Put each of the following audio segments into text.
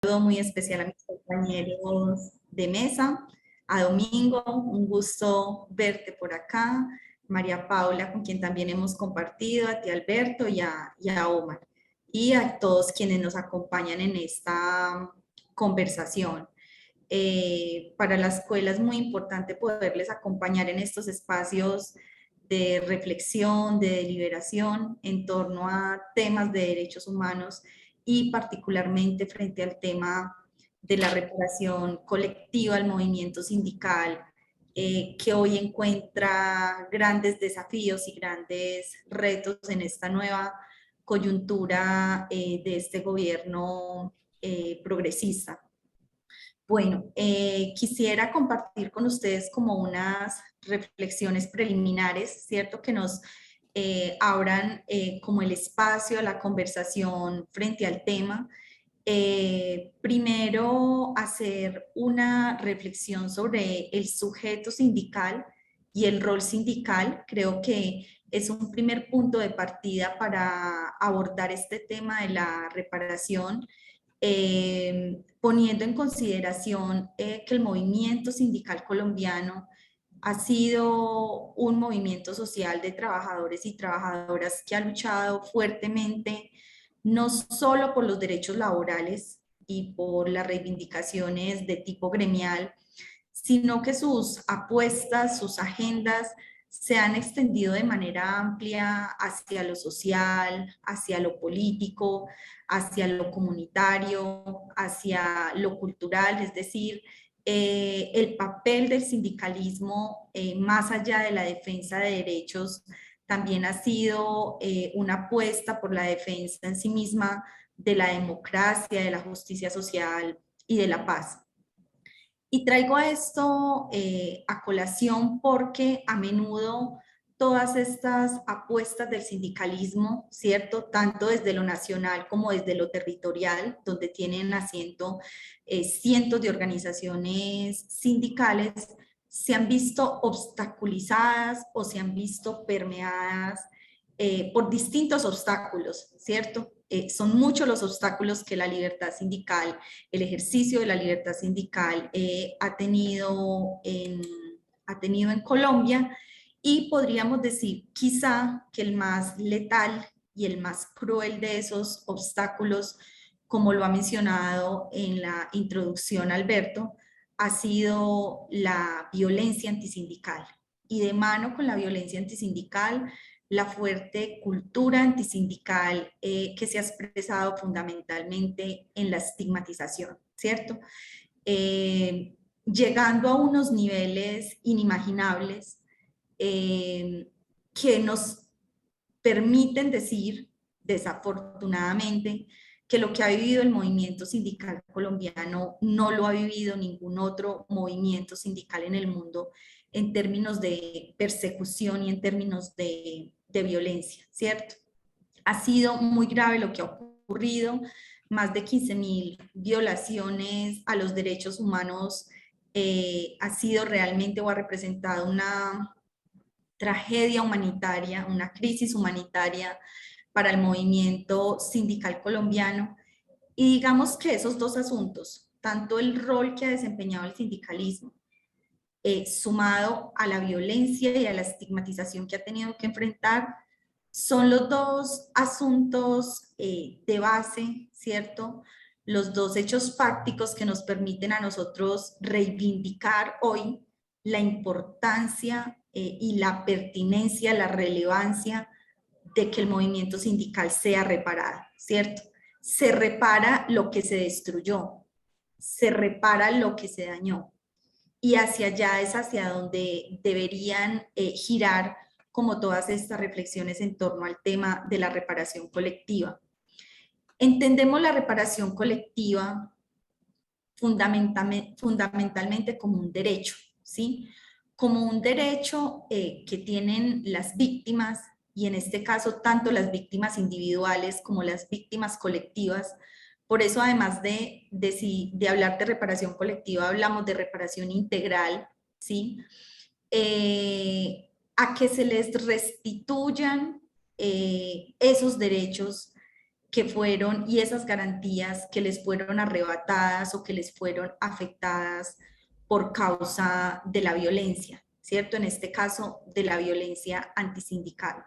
saludo muy especial a mis compañeros de mesa, a Domingo, un gusto verte por acá, María Paula, con quien también hemos compartido, a ti Alberto y a Omar, y a todos quienes nos acompañan en esta conversación. Para la escuela es muy importante poderles acompañar en estos espacios de reflexión, de deliberación en torno a temas de derechos humanos y particularmente frente al tema de la reparación colectiva al movimiento sindical, que hoy encuentra grandes desafíos y grandes retos en esta nueva coyuntura de este gobierno progresista. Bueno, quisiera compartir con ustedes como unas reflexiones preliminares, ¿cierto? Que nos abran como el espacio a la conversación frente al tema. Primero, hacer una reflexión sobre el sujeto sindical y el rol sindical. Creo que es un primer punto de partida para abordar este tema de la reparación, poniendo en consideración que el movimiento sindical colombiano ha sido un movimiento social de trabajadores y trabajadoras que ha luchado fuertemente, no solo por los derechos laborales y por las reivindicaciones de tipo gremial, sino que sus apuestas, sus agendas se han extendido de manera amplia hacia lo social, hacia lo político, hacia lo comunitario, hacia lo cultural, es decir, el papel del sindicalismo, más allá de la defensa de derechos, también ha sido una apuesta por la defensa en sí misma de la democracia, de la justicia social y de la paz. Y traigo esto a colación porque a menudo todas estas apuestas del sindicalismo, ¿cierto? Tanto desde lo nacional como desde lo territorial, donde tienen asiento cientos de organizaciones sindicales, se han visto obstaculizadas o se han visto permeadas por distintos obstáculos, ¿cierto? Son muchos los obstáculos que la libertad sindical, el ejercicio de la libertad sindical ha tenido en Colombia, y podríamos decir quizá que el más letal y el más cruel de esos obstáculos, como lo ha mencionado en la introducción Alberto, ha sido la violencia antisindical. Y de mano con la violencia antisindical, la fuerte cultura antisindical que se ha expresado fundamentalmente en la estigmatización, ¿cierto? Llegando a unos niveles inimaginables que nos permiten decir, desafortunadamente, que lo que ha vivido el movimiento sindical colombiano no lo ha vivido ningún otro movimiento sindical en el mundo en términos de persecución y en términos de violencia, ¿cierto? Ha sido muy grave lo que ha ocurrido, más de 15.000 violaciones a los derechos humanos, ha sido realmente o ha representado una tragedia humanitaria, una crisis humanitaria para el movimiento sindical colombiano. Y digamos que esos dos asuntos, tanto el rol que ha desempeñado el sindicalismo, sumado a la violencia y a la estigmatización que ha tenido que enfrentar, son los dos asuntos de base, ¿cierto? Los dos hechos fácticos que nos permiten a nosotros reivindicar hoy la importancia y la pertinencia, la relevancia de que el movimiento sindical sea reparado, ¿cierto? Se repara lo que se destruyó, se repara lo que se dañó, y hacia allá es hacia donde deberían girar como todas estas reflexiones en torno al tema de la reparación colectiva. Entendemos la reparación colectiva fundamentalmente como un derecho, ¿sí? Como un derecho que tienen las víctimas, y en este caso tanto las víctimas individuales como las víctimas colectivas. Por eso, además de hablar de reparación colectiva, hablamos de reparación integral, ¿sí? A que se les restituyan esos derechos que fueron, y esas garantías que les fueron arrebatadas o que les fueron afectadas por causa de la violencia, ¿cierto? En este caso, de la violencia antisindical.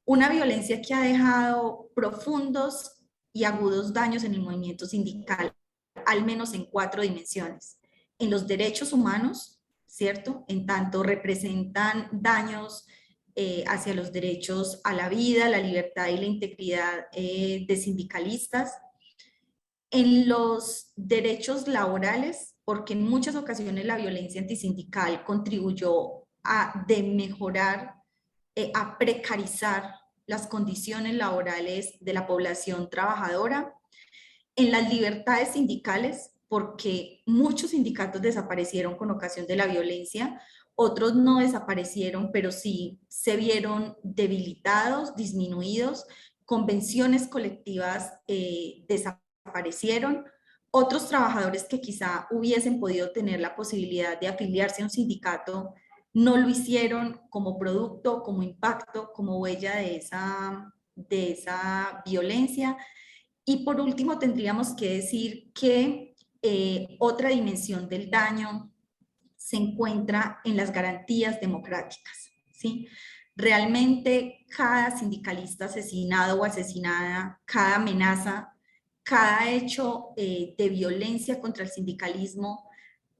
Una violencia que ha dejado profundos y agudos daños en el movimiento sindical, al menos en 4 dimensiones. En los derechos humanos, ¿cierto? En tanto representan daños hacia los derechos a la vida, la libertad y la integridad de sindicalistas. En los derechos laborales, porque en muchas ocasiones la violencia antisindical contribuyó a mejorar, a precarizar las condiciones laborales de la población trabajadora. En las libertades sindicales, porque muchos sindicatos desaparecieron con ocasión de la violencia, otros no desaparecieron, pero sí se vieron debilitados, disminuidos, convenciones colectivas desaparecieron, otros trabajadores que quizá hubiesen podido tener la posibilidad de afiliarse a un sindicato no lo hicieron como producto, como impacto, como huella de esa violencia. Y por último, tendríamos que decir que otra dimensión del daño se encuentra en las garantías democráticas, ¿sí? Realmente cada sindicalista asesinado o asesinada, cada amenaza, cada hecho de violencia contra el sindicalismo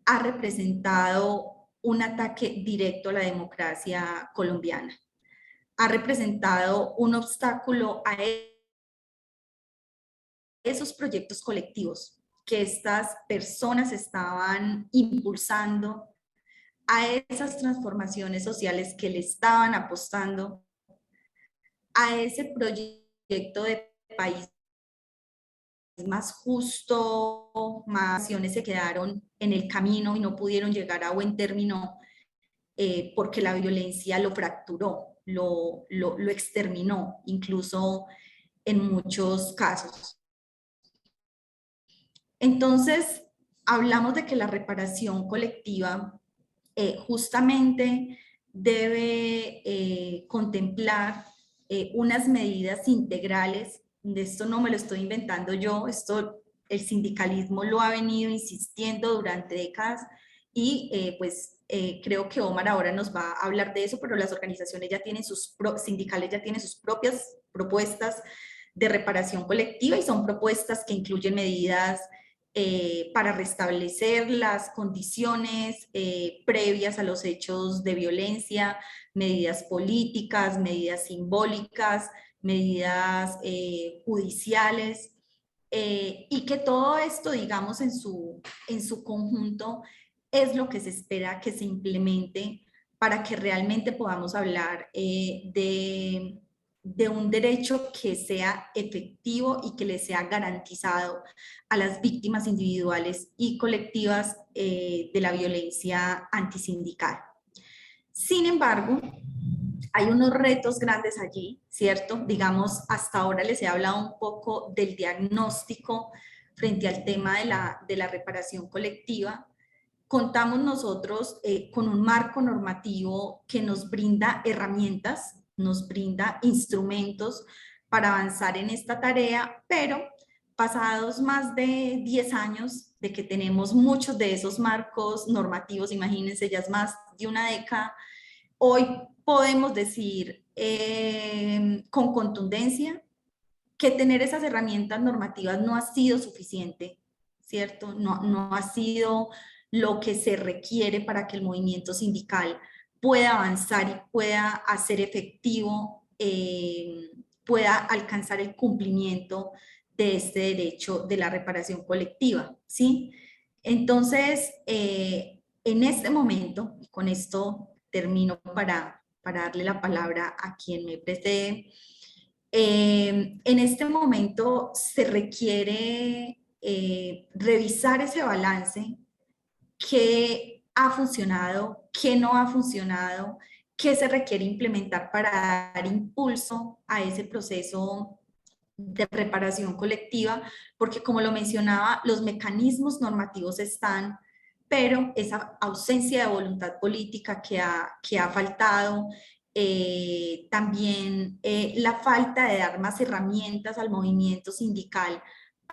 ha representado un ataque directo a la democracia colombiana. Ha representado un obstáculo a esos proyectos colectivos que estas personas estaban impulsando, a esas transformaciones sociales que le estaban apostando, a ese proyecto de país más justo, más acciones se quedaron en el camino y no pudieron llegar a buen término porque la violencia lo fracturó, lo exterminó, incluso en muchos casos. Entonces, hablamos de que la reparación colectiva justamente debe contemplar unas medidas integrales. De esto no me lo estoy inventando yo, esto el sindicalismo lo ha venido insistiendo durante décadas y creo que Omar ahora nos va a hablar de eso, pero las organizaciones ya tienen sindicales ya tienen sus propias propuestas de reparación colectiva y son propuestas que incluyen medidas para restablecer las condiciones previas a los hechos de violencia, medidas políticas, medidas simbólicas, medidas judiciales, y que todo esto, digamos, en su conjunto es lo que se espera que se implemente para que realmente podamos hablar de un derecho que sea efectivo y que le sea garantizado a las víctimas individuales y colectivas de la violencia antisindical. Sin embargo, hay unos retos grandes allí, ¿cierto? Digamos, hasta ahora les he hablado un poco del diagnóstico frente al tema de la reparación colectiva. Contamos nosotros con un marco normativo que nos brinda herramientas, nos brinda instrumentos para avanzar en esta tarea, pero pasados más de 10 años de que tenemos muchos de esos marcos normativos, imagínense, ya es más de una década, hoy podemos decir con contundencia que tener esas herramientas normativas no ha sido suficiente, ¿cierto? No ha sido lo que se requiere para que el movimiento sindical pueda avanzar y pueda hacer efectivo, pueda alcanzar el cumplimiento de este derecho de la reparación colectiva, ¿sí? Entonces, en este momento, con esto termino para darle la palabra a quien me precede. En este momento se requiere revisar ese balance, qué ha funcionado, qué no ha funcionado, qué se requiere implementar para dar impulso a ese proceso de reparación colectiva, porque como lo mencionaba, los mecanismos normativos están, pero esa ausencia de voluntad política que ha faltado, también la falta de dar más herramientas al movimiento sindical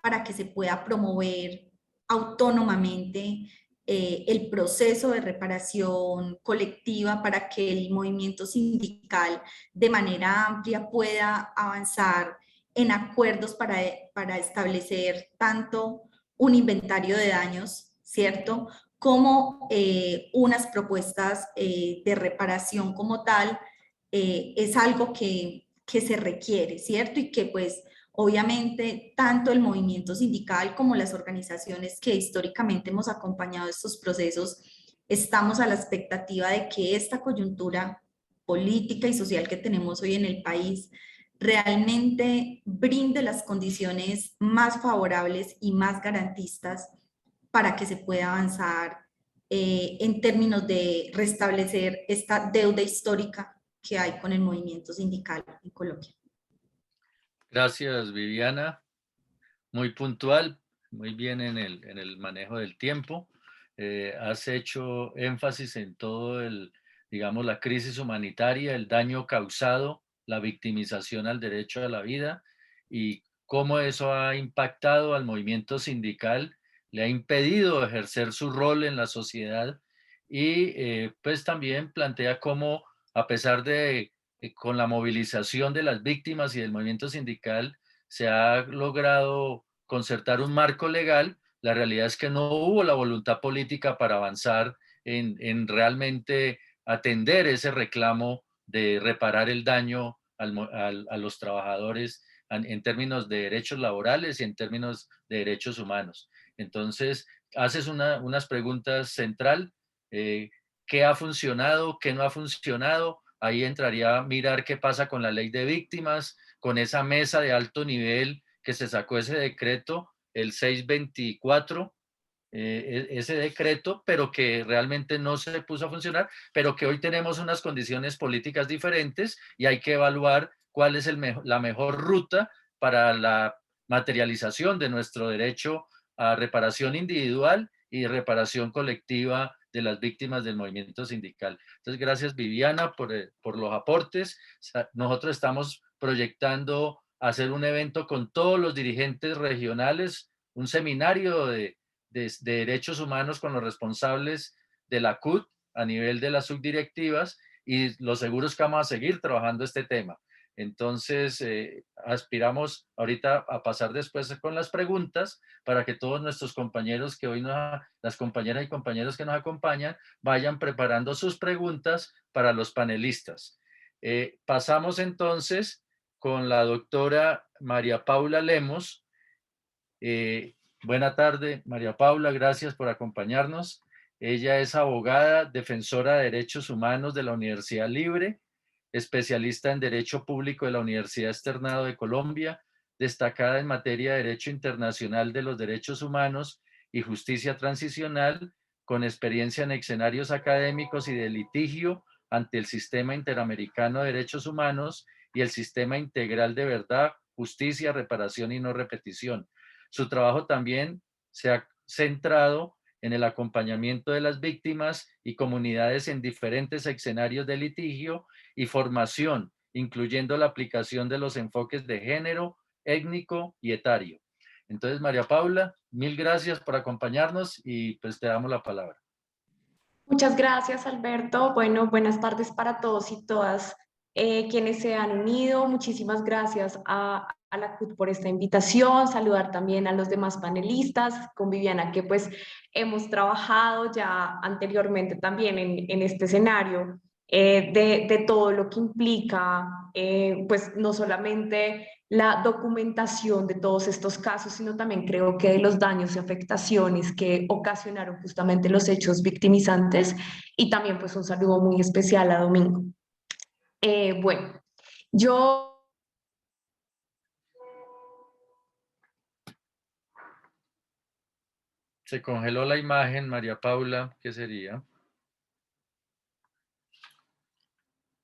para que se pueda promover autónomamente el proceso de reparación colectiva, para que el movimiento sindical de manera amplia pueda avanzar en acuerdos para establecer tanto un inventario de daños, ¿cierto?, como unas propuestas de reparación como tal. Es algo que se requiere, ¿cierto? Y que pues obviamente tanto el movimiento sindical como las organizaciones que históricamente hemos acompañado estos procesos, estamos a la expectativa de que esta coyuntura política y social que tenemos hoy en el país realmente brinde las condiciones más favorables y más garantistas para que se pueda avanzar en términos de restablecer esta deuda histórica que hay con el movimiento sindical en Colombia. Gracias, Viviana. Muy puntual, muy bien en el manejo del tiempo. Has hecho énfasis en todo digamos, la crisis humanitaria, el daño causado, la victimización al derecho a la vida y cómo eso ha impactado al movimiento sindical, le ha impedido ejercer su rol en la sociedad y pues también plantea cómo, a pesar de con la movilización de las víctimas y del movimiento sindical, se ha logrado concertar un marco legal. La realidad es que no hubo la voluntad política para avanzar en realmente atender ese reclamo de reparar el daño a los trabajadores en términos de derechos laborales y en términos de derechos humanos. Entonces, haces unas preguntas central, ¿qué ha funcionado? ¿Qué no ha funcionado? Ahí entraría a mirar qué pasa con la ley de víctimas, con esa mesa de alto nivel que se sacó ese decreto, el 624, ese decreto, pero que realmente no se puso a funcionar, pero que hoy tenemos unas condiciones políticas diferentes y hay que evaluar cuál es la mejor ruta para la materialización de nuestro derecho a reparación individual y reparación colectiva de las víctimas del movimiento sindical. Entonces, gracias Viviana por los aportes. Nosotros estamos proyectando hacer un evento con todos los dirigentes regionales, un seminario de derechos humanos con los responsables de la CUT a nivel de las subdirectivas y los seguros que vamos a seguir trabajando este tema. Entonces, aspiramos ahorita a pasar después con las preguntas para que todos nuestros compañeros que hoy las compañeras y compañeros que nos acompañan vayan preparando sus preguntas para los panelistas. Pasamos entonces con la doctora María Paula Lemos. Buena tarde, María Paula, gracias por acompañarnos. Ella es abogada, defensora de derechos humanos de la Universidad Libre, especialista en Derecho Público de la Universidad Externado de Colombia, destacada en materia de Derecho Internacional de los Derechos Humanos y Justicia Transicional, con experiencia en escenarios académicos y de litigio ante el Sistema Interamericano de Derechos Humanos y el Sistema Integral de Verdad, Justicia, Reparación y No Repetición. Su trabajo también se ha centrado en el acompañamiento de las víctimas y comunidades en diferentes escenarios de litigio y formación, incluyendo la aplicación de los enfoques de género, étnico y etario. Entonces, María Paula, mil gracias por acompañarnos y pues te damos la palabra. Muchas gracias, Alberto. Bueno, buenas tardes para todos y todas quienes se han unido. Muchísimas gracias a la CUT por esta invitación. Saludar también a los demás panelistas, con Viviana, que pues hemos trabajado ya anteriormente también en este escenario de todo lo que implica, pues no solamente la documentación de todos estos casos, sino también creo que de los daños y afectaciones que ocasionaron justamente los hechos victimizantes. Y también pues un saludo muy especial a Domingo. Bueno, yo... Se congeló la imagen, María Paula, ¿qué sería?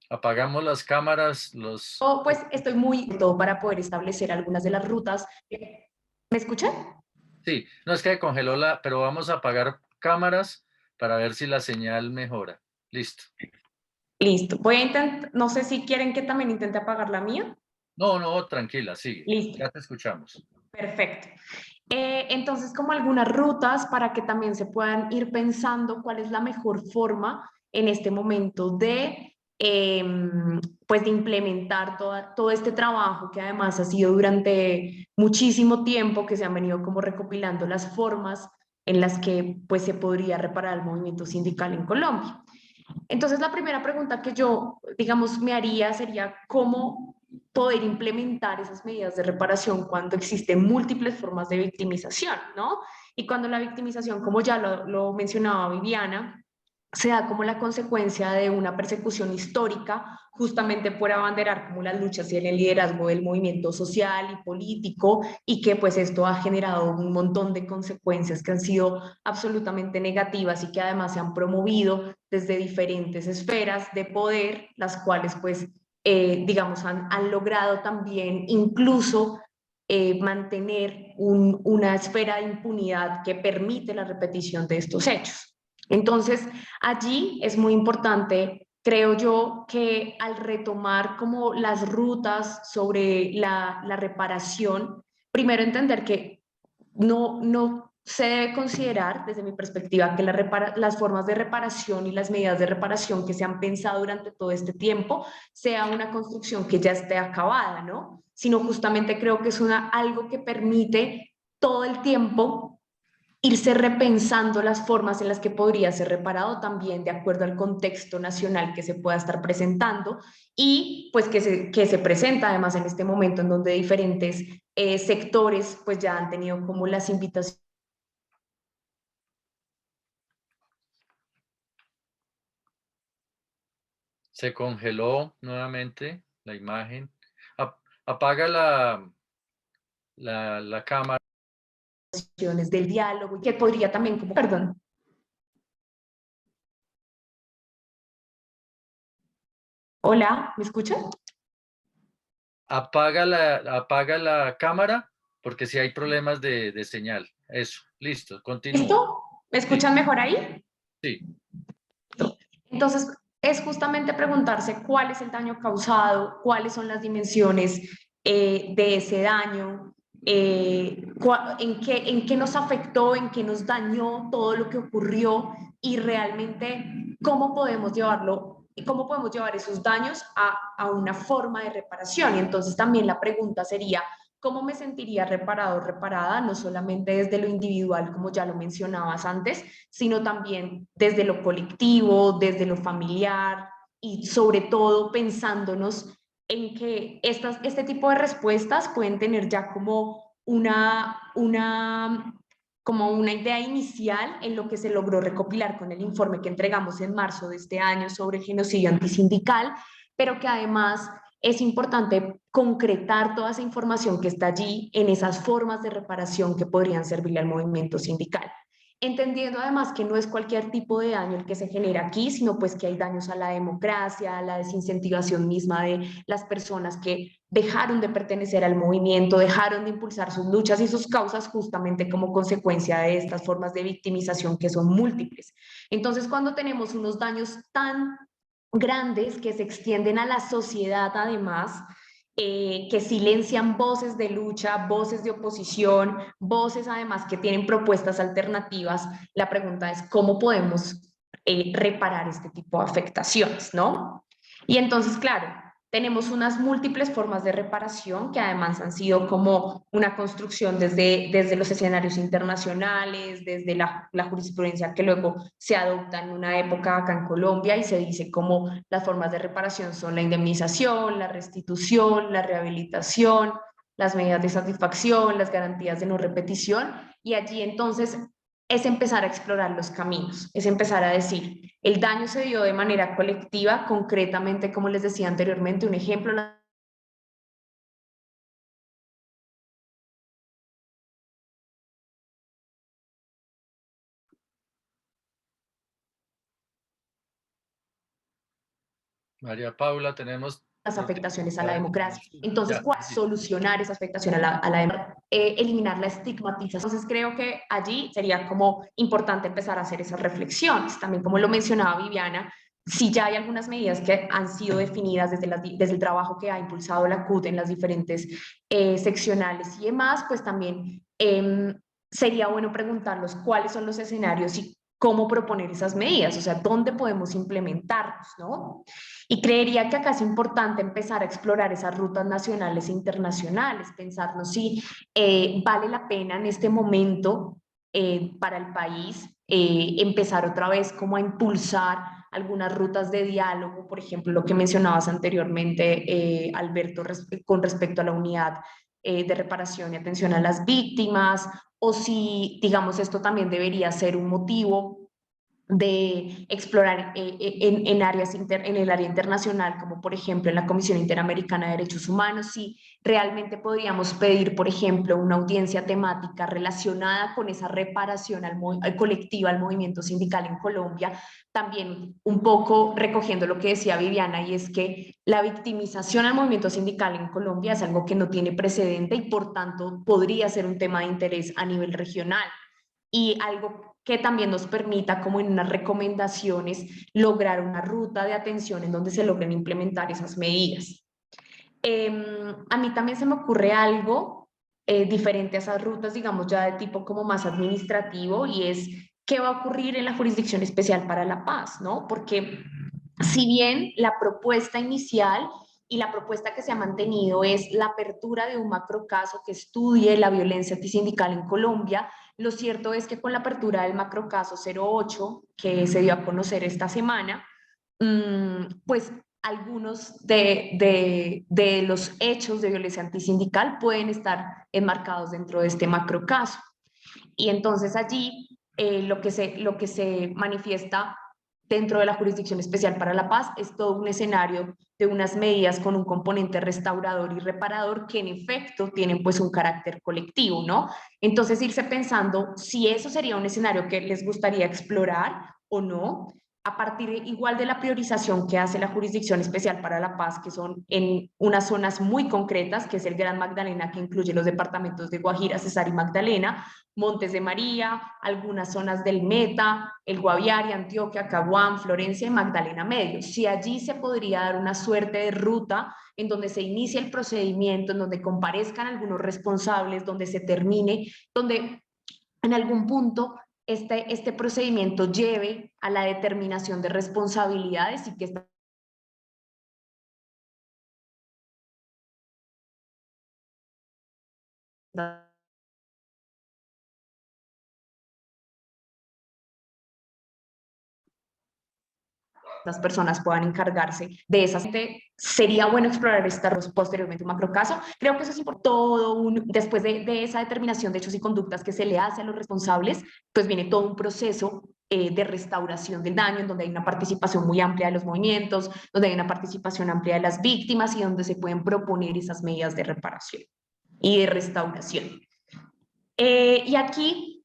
Apagamos las cámaras, Pues estoy muy todo para poder establecer algunas de las rutas. ¿Me escuchan? Sí, no es que congeló pero vamos a apagar cámaras para ver si la señal mejora. Listo. Listo. Voy a intentar, no sé si quieren que también intente apagar la mía. No, no, tranquila, sigue. Listo. Ya te escuchamos. Perfecto. Entonces, como algunas rutas para que también se puedan ir pensando cuál es la mejor forma en este momento de, pues de implementar todo este trabajo que además ha sido durante muchísimo tiempo, que se han venido como recopilando las formas en las que pues se podría reparar el movimiento sindical en Colombia. Entonces, la primera pregunta que yo, digamos, me haría sería cómo poder implementar esas medidas de reparación cuando existen múltiples formas de victimización, ¿no? Y cuando la victimización, como ya lo mencionaba Viviana, se da como la consecuencia de una persecución histórica, justamente por abanderar como las luchas y el liderazgo del movimiento social y político, y que pues esto ha generado un montón de consecuencias que han sido absolutamente negativas y que además se han promovido desde diferentes esferas de poder, las cuales pues digamos han logrado también incluso mantener una esfera de impunidad que permite la repetición de estos hechos. Entonces, allí es muy importante, creo yo, que al retomar como las rutas sobre la reparación, primero entender que no se debe considerar, desde mi perspectiva, que las formas de reparación y las medidas de reparación que se han pensado durante todo este tiempo sea una construcción que ya esté acabada, ¿no? Sino justamente creo que es algo que permite todo el tiempo irse repensando las formas en las que podría ser reparado también de acuerdo al contexto nacional que se pueda estar presentando y pues que se presenta además en este momento en donde diferentes sectores pues ya han tenido como las invitaciones. Se congeló nuevamente la imagen. Apaga la cámara. Del diálogo y que podría también como, perdón. Hola, ¿me escuchan? Apaga la cámara porque si hay problemas de señal. Eso, listo, continúa. ¿Listo? ¿Me escuchan mejor ahí? Sí. Entonces, es justamente preguntarse cuál es el daño causado, cuáles son las dimensiones de ese daño, en qué nos afectó, en qué nos dañó todo lo que ocurrió y realmente cómo podemos llevarlo y cómo podemos llevar esos daños a una forma de reparación. Y entonces también la pregunta sería, ¿cómo me sentiría reparado o reparada? No solamente desde lo individual, como ya lo mencionabas antes, sino también desde lo colectivo, desde lo familiar y sobre todo pensándonos en que este tipo de respuestas pueden tener ya como como una idea inicial en lo que se logró recopilar con el informe que entregamos en marzo de este año sobre el genocidio antisindical, pero que además es importante concretar toda esa información que está allí en esas formas de reparación que podrían servirle al movimiento sindical. Entendiendo además que no es cualquier tipo de daño el que se genera aquí, sino pues que hay daños a la democracia, a la desincentivación misma de las personas que dejaron de pertenecer al movimiento, dejaron de impulsar sus luchas y sus causas justamente como consecuencia de estas formas de victimización que son múltiples. Entonces, cuando tenemos unos daños tan grandes que se extienden a la sociedad además, que silencian voces de lucha, voces de oposición, voces además que tienen propuestas alternativas. La pregunta es cómo podemos reparar este tipo de afectaciones, ¿no? Y entonces, claro, tenemos unas múltiples formas de reparación que además han sido como una construcción desde los escenarios internacionales, desde la jurisprudencia que luego se adopta en una época acá en Colombia y se dice como las formas de reparación son la indemnización, la restitución, la rehabilitación, las medidas de satisfacción, las garantías de no repetición y allí entonces es empezar a explorar los caminos, es empezar a decir, el daño se dio de manera colectiva, concretamente, como les decía anteriormente, un ejemplo, María Paula, tenemos las afectaciones a la problemas. democracia. Entonces, Ya, ¿cuál? sí. Solucionar esa afectación a la democracia, eliminar la estigmatización. Entonces, creo que allí sería como importante empezar a hacer esas reflexiones. También, como lo mencionaba Viviana, si ya hay algunas medidas que han sido definidas desde el trabajo que ha impulsado la CUT en las diferentes seccionales y demás, pues también sería bueno preguntarnos cuáles son los escenarios y cómo proponer esas medidas, o sea, dónde podemos implementarlos, ¿no? Y creería que acá es importante empezar a explorar esas rutas nacionales e internacionales, pensarnos si vale la pena en este momento para el país empezar otra vez como a impulsar algunas rutas de diálogo, por ejemplo, lo que mencionabas anteriormente, Alberto, con respecto a la unidad de reparación y atención a las víctimas, o si, digamos, esto también debería ser un motivo de explorar en el área internacional, como por ejemplo en la Comisión Interamericana de Derechos Humanos, si realmente podríamos pedir, por ejemplo, una audiencia temática relacionada con esa reparación colectiva al movimiento sindical en Colombia, también un poco recogiendo lo que decía Viviana, y es que la victimización al movimiento sindical en Colombia es algo que no tiene precedente y por tanto podría ser un tema de interés a nivel regional y algo que también nos permita, como en unas recomendaciones, lograr una ruta de atención en donde se logren implementar esas medidas. A mí también se me ocurre algo diferente a esas rutas, digamos ya de tipo como más administrativo, y es qué va a ocurrir en la Jurisdicción Especial para la Paz, ¿no? Porque si bien la propuesta inicial y la propuesta que se ha mantenido es la apertura de un macrocaso que estudie la violencia antisindical en Colombia, lo cierto es que con la apertura del macrocaso 08, que se dio a conocer esta semana, pues algunos de los hechos de violencia antisindical pueden estar enmarcados dentro de este macrocaso. Y entonces allí lo que se manifiesta dentro de la Jurisdicción Especial para la Paz es todo un escenario de unas medidas con un componente restaurador y reparador que en efecto tienen pues un carácter colectivo, ¿no? Entonces irse pensando si eso sería un escenario que les gustaría explorar o no, a partir igual de la priorización que hace la Jurisdicción Especial para la Paz, que son en unas zonas muy concretas, que es el Gran Magdalena, que incluye los departamentos de Guajira, Cesar y Magdalena, Montes de María, algunas zonas del Meta, el Guaviare, Antioquia, Caguán, Florencia y Magdalena Medio. Si allí se podría dar una suerte de ruta en donde se inicie el procedimiento, en donde comparezcan algunos responsables, donde se termine, donde en algún punto este procedimiento lleve a la determinación de responsabilidades y que estas personas puedan encargarse de esas. Sería bueno explorar posteriormente un macrocaso. Creo que eso es importante. Después de esa determinación de hechos y conductas que se le hace a los responsables, pues viene todo un proceso de restauración del daño, en donde hay una participación muy amplia de los movimientos, donde hay una participación amplia de las víctimas y donde se pueden proponer esas medidas de reparación y de restauración. Y aquí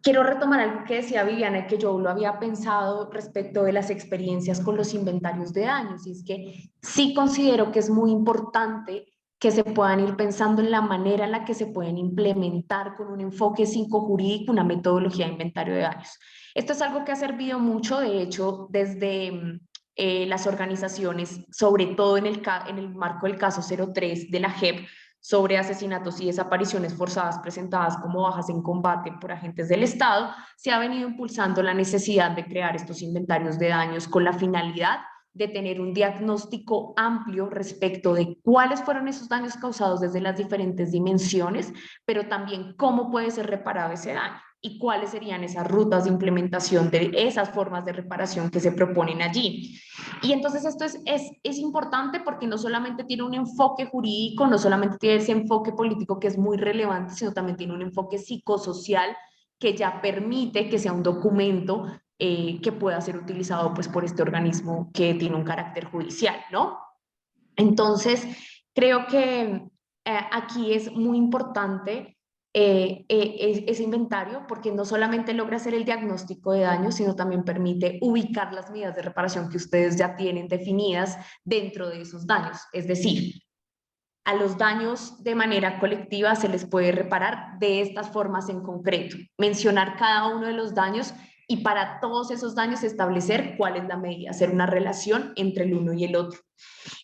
quiero retomar algo que decía Viviana y que yo lo había pensado respecto de las experiencias con los inventarios de daños, y es que sí considero que es muy importante que se puedan ir pensando en la manera en la que se pueden implementar con un enfoque psicojurídico una metodología de inventario de daños. Esto es algo que ha servido mucho, de hecho, desde las organizaciones, sobre todo en el marco del caso 03 de la JEP, sobre asesinatos y desapariciones forzadas presentadas como bajas en combate por agentes del Estado, se ha venido impulsando la necesidad de crear estos inventarios de daños con la finalidad de tener un diagnóstico amplio respecto de cuáles fueron esos daños causados desde las diferentes dimensiones, pero también cómo puede ser reparado ese daño y cuáles serían esas rutas de implementación de esas formas de reparación que se proponen allí. Y entonces esto es importante porque no solamente tiene un enfoque jurídico, no solamente tiene ese enfoque político que es muy relevante, sino también tiene un enfoque psicosocial que ya permite que sea un documento que pueda ser utilizado pues por este organismo que tiene un carácter judicial, ¿no? Entonces, creo que aquí es muy importante ese inventario porque no solamente logra hacer el diagnóstico de daños, sino también permite ubicar las medidas de reparación que ustedes ya tienen definidas dentro de esos daños. Es decir, a los daños de manera colectiva se les puede reparar de estas formas en concreto. Mencionar cada uno de los daños y para todos esos daños establecer cuál es la medida, hacer una relación entre el uno y el otro.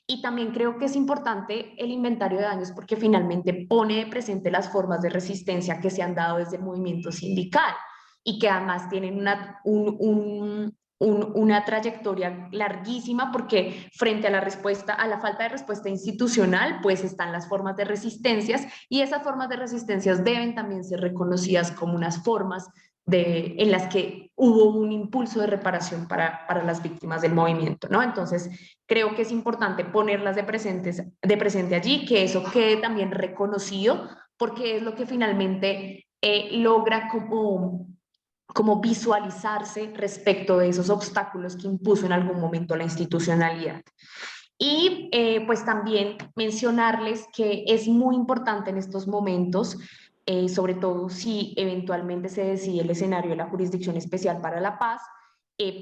Y también creo que es importante el inventario de daños porque finalmente pone de presente las formas de resistencia que se han dado desde el movimiento sindical y que además tienen una trayectoria larguísima porque frente a la respuesta, a la falta de respuesta institucional, pues están las formas de resistencias y esas formas de resistencias deben también ser reconocidas como unas formas en las que hubo un impulso de reparación para las víctimas del movimiento, ¿no? Entonces, creo que es importante ponerlas de presente allí, que eso quede también reconocido, porque es lo que finalmente logra como visualizarse respecto de esos obstáculos que impuso en algún momento la institucionalidad. Y pues también mencionarles que es muy importante en estos momentos, sobre todo si eventualmente se decide el escenario de la Jurisdicción Especial para la Paz,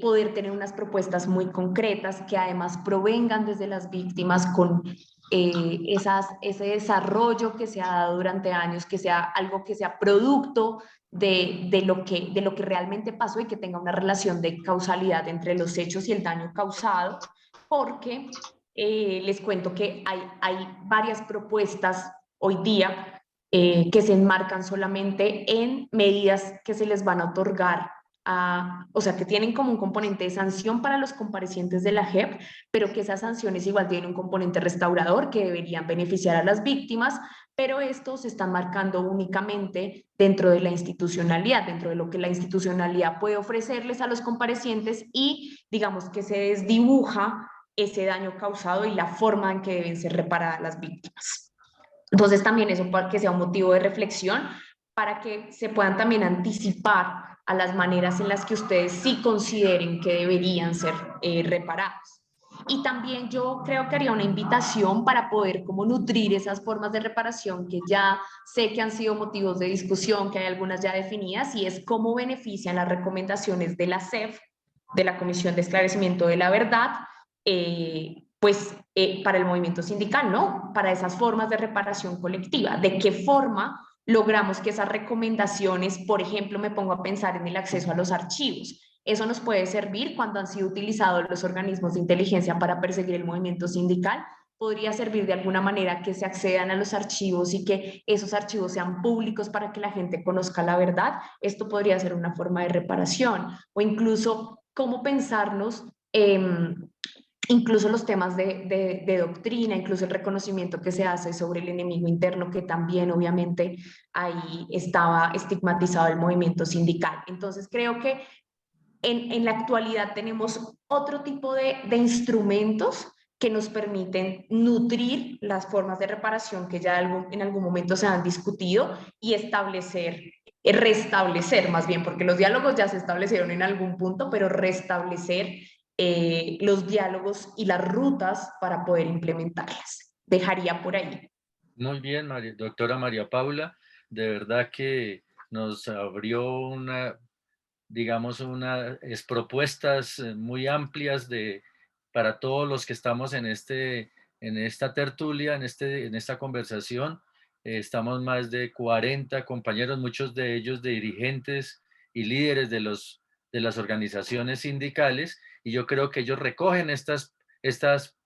poder tener unas propuestas muy concretas que además provengan desde las víctimas con ese desarrollo que se ha dado durante años, que sea algo que sea producto de lo que realmente pasó y que tenga una relación de causalidad entre los hechos y el daño causado, porque les cuento que hay varias propuestas hoy día que se enmarcan solamente en medidas que se les van a otorgar o sea, que tienen como un componente de sanción para los comparecientes de la JEP, pero que esas sanciones igual tienen un componente restaurador que deberían beneficiar a las víctimas, pero estos se están marcando únicamente dentro de la institucionalidad, dentro de lo que la institucionalidad puede ofrecerles a los comparecientes y digamos que se desdibuja ese daño causado y la forma en que deben ser reparadas las víctimas. Entonces también eso para que sea un motivo de reflexión, para que se puedan también anticipar a las maneras en las que ustedes sí consideren que deberían ser reparadas. Y también yo creo que haría una invitación para poder como nutrir esas formas de reparación que ya sé que han sido motivos de discusión, que hay algunas ya definidas, y es cómo benefician las recomendaciones de la CEF, de la Comisión de Esclarecimiento de la Verdad, para el movimiento sindical, ¿no? Para esas formas de reparación colectiva. ¿De qué forma logramos que esas recomendaciones, por ejemplo, me pongo a pensar en el acceso a los archivos? Eso nos puede servir cuando han sido utilizados los organismos de inteligencia para perseguir el movimiento sindical. Podría servir de alguna manera que se accedan a los archivos y que esos archivos sean públicos para que la gente conozca la verdad. Esto podría ser una forma de reparación o incluso cómo pensarnos incluso los temas de doctrina, incluso el reconocimiento que se hace sobre el enemigo interno, que también obviamente ahí estaba estigmatizado el movimiento sindical. Entonces creo que en la actualidad tenemos otro tipo de instrumentos que nos permiten nutrir las formas de reparación que ya en algún momento se han discutido y restablecer más bien, porque los diálogos ya se establecieron en algún punto, pero restablecer los diálogos y las rutas para poder implementarlas. Dejaría por ahí. Muy bien, doctora María Paula, de verdad que nos abrió digamos, unas propuestas muy amplias para todos los que estamos en esta tertulia, en esta conversación. Estamos más de 40 compañeros, muchos de ellos de dirigentes y líderes de las organizaciones sindicales, y yo creo que ellos recogen estas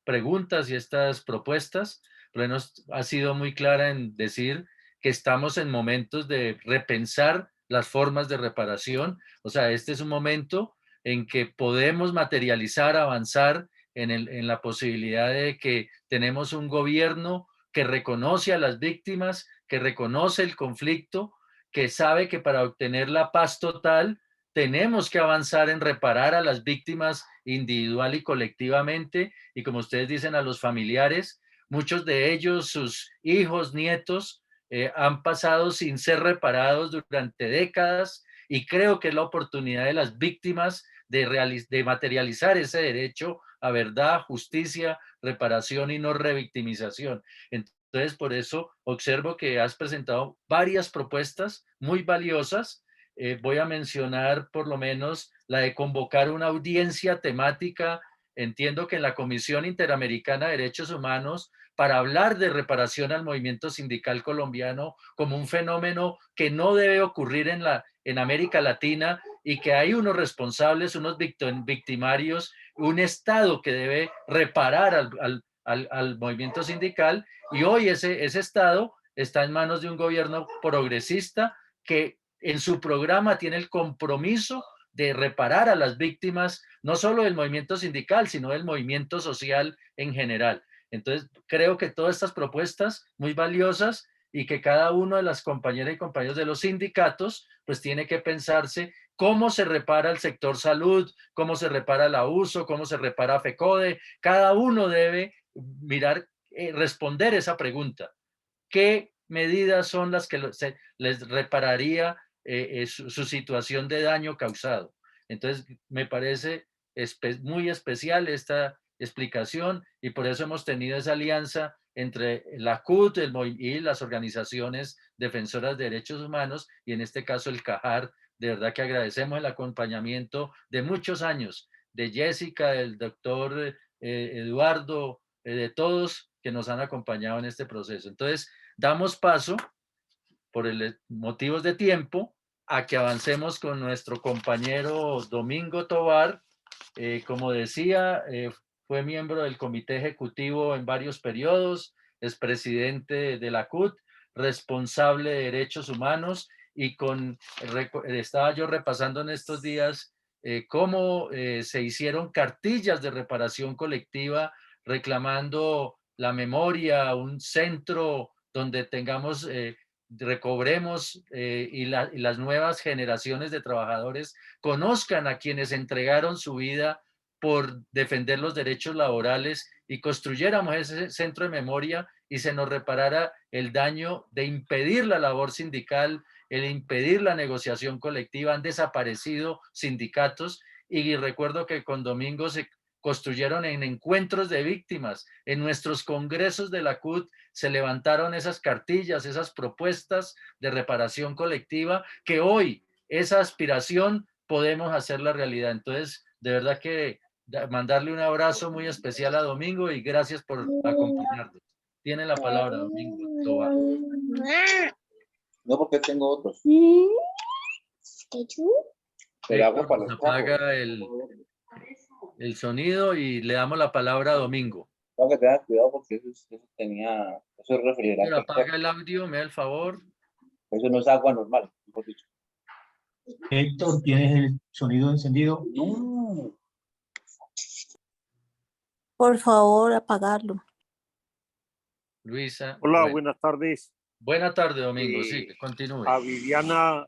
preguntas y estas propuestas. Pero ha sido muy clara en decir que estamos en momentos de repensar las formas de reparación. O sea, este es un momento en que podemos materializar, avanzar en la posibilidad de que tenemos un gobierno que reconoce a las víctimas, que reconoce el conflicto, que sabe que para obtener la paz total tenemos que avanzar en reparar a las víctimas individual y colectivamente, y como ustedes dicen, a los familiares. Muchos de ellos, sus hijos, nietos, han pasado sin ser reparados durante décadas, y creo que es la oportunidad de las víctimas de materializar ese derecho a verdad, justicia, reparación y no revictimización. Entonces, por eso observo que has presentado varias propuestas muy valiosas. Voy a mencionar por lo menos la de convocar una audiencia temática. Entiendo que en la Comisión Interamericana de Derechos Humanos, para hablar de reparación al movimiento sindical colombiano como un fenómeno que no debe ocurrir en América Latina, y que hay unos responsables, unos victimarios, un Estado que debe reparar al movimiento sindical, y hoy ese Estado está en manos de un gobierno progresista que en su programa tiene el compromiso de reparar a las víctimas, no solo del movimiento sindical, sino del movimiento social en general. Entonces, creo que todas estas propuestas muy valiosas y que cada uno de las compañeras y compañeros de los sindicatos, pues tiene que pensarse cómo se repara el sector salud, cómo se repara la USO, cómo se repara FECODE. Cada uno debe mirar, responder esa pregunta. ¿Qué medidas son las que les repararía su situación de daño causado? Entonces, me parece muy especial esta explicación y por eso hemos tenido esa alianza entre la CUT y las organizaciones defensoras de derechos humanos y en este caso el CAJAR. De verdad que agradecemos el acompañamiento de muchos años, de Jessica, del doctor Eduardo, de todos que nos han acompañado en este proceso. Entonces, damos paso, por motivos de tiempo, a que avancemos con nuestro compañero Domingo Tovar. Como decía, fue miembro del comité ejecutivo en varios periodos, es presidente de la CUT, responsable de derechos humanos y estaba yo repasando en estos días cómo se hicieron cartillas de reparación colectiva reclamando la memoria, un centro donde tengamos, recobremos y las nuevas generaciones de trabajadores conozcan a quienes entregaron su vida por defender los derechos laborales y construyéramos ese centro de memoria y se nos reparara el daño de impedir la labor sindical, el impedir la negociación colectiva. Han desaparecido sindicatos y recuerdo que con Domingo se construyeron en encuentros de víctimas, en nuestros congresos de la CUT se levantaron esas cartillas, esas propuestas de reparación colectiva que hoy esa aspiración podemos hacerla realidad. Entonces, de verdad que mandarle un abrazo muy especial a Domingo y gracias por acompañarnos. Tiene la palabra, Domingo Tovar. No, porque tengo otros. Pero hago para los apaga el sonido y le damos la palabra a Domingo. Tengo que tener cuidado porque eso es refrigerante. Pero apaga el audio, me da el favor. Eso no es agua normal, mejor dicho. Héctor, ¿tienes el sonido encendido? No. Por favor, apagarlo. Luisa. Hola, bueno. Buenas tardes. Buenas tardes, Domingo. Sí, continúe. A Viviana,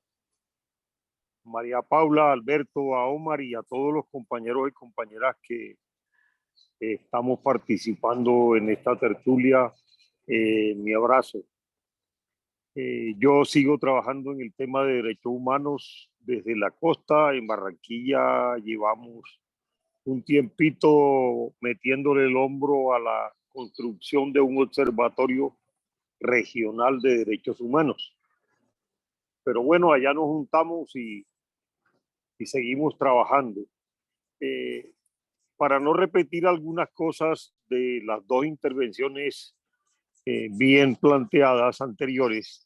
María Paula, Alberto, a Omar y a todos los compañeros y compañeras que estamos participando en esta tertulia, mi abrazo. Yo sigo trabajando en el tema de derechos humanos desde la costa. En Barranquilla llevamos un tiempito metiéndole el hombro a la construcción de un observatorio regional de derechos humanos. Pero bueno, allá nos juntamos y seguimos trabajando. Para no repetir algunas cosas de las dos intervenciones bien planteadas anteriores,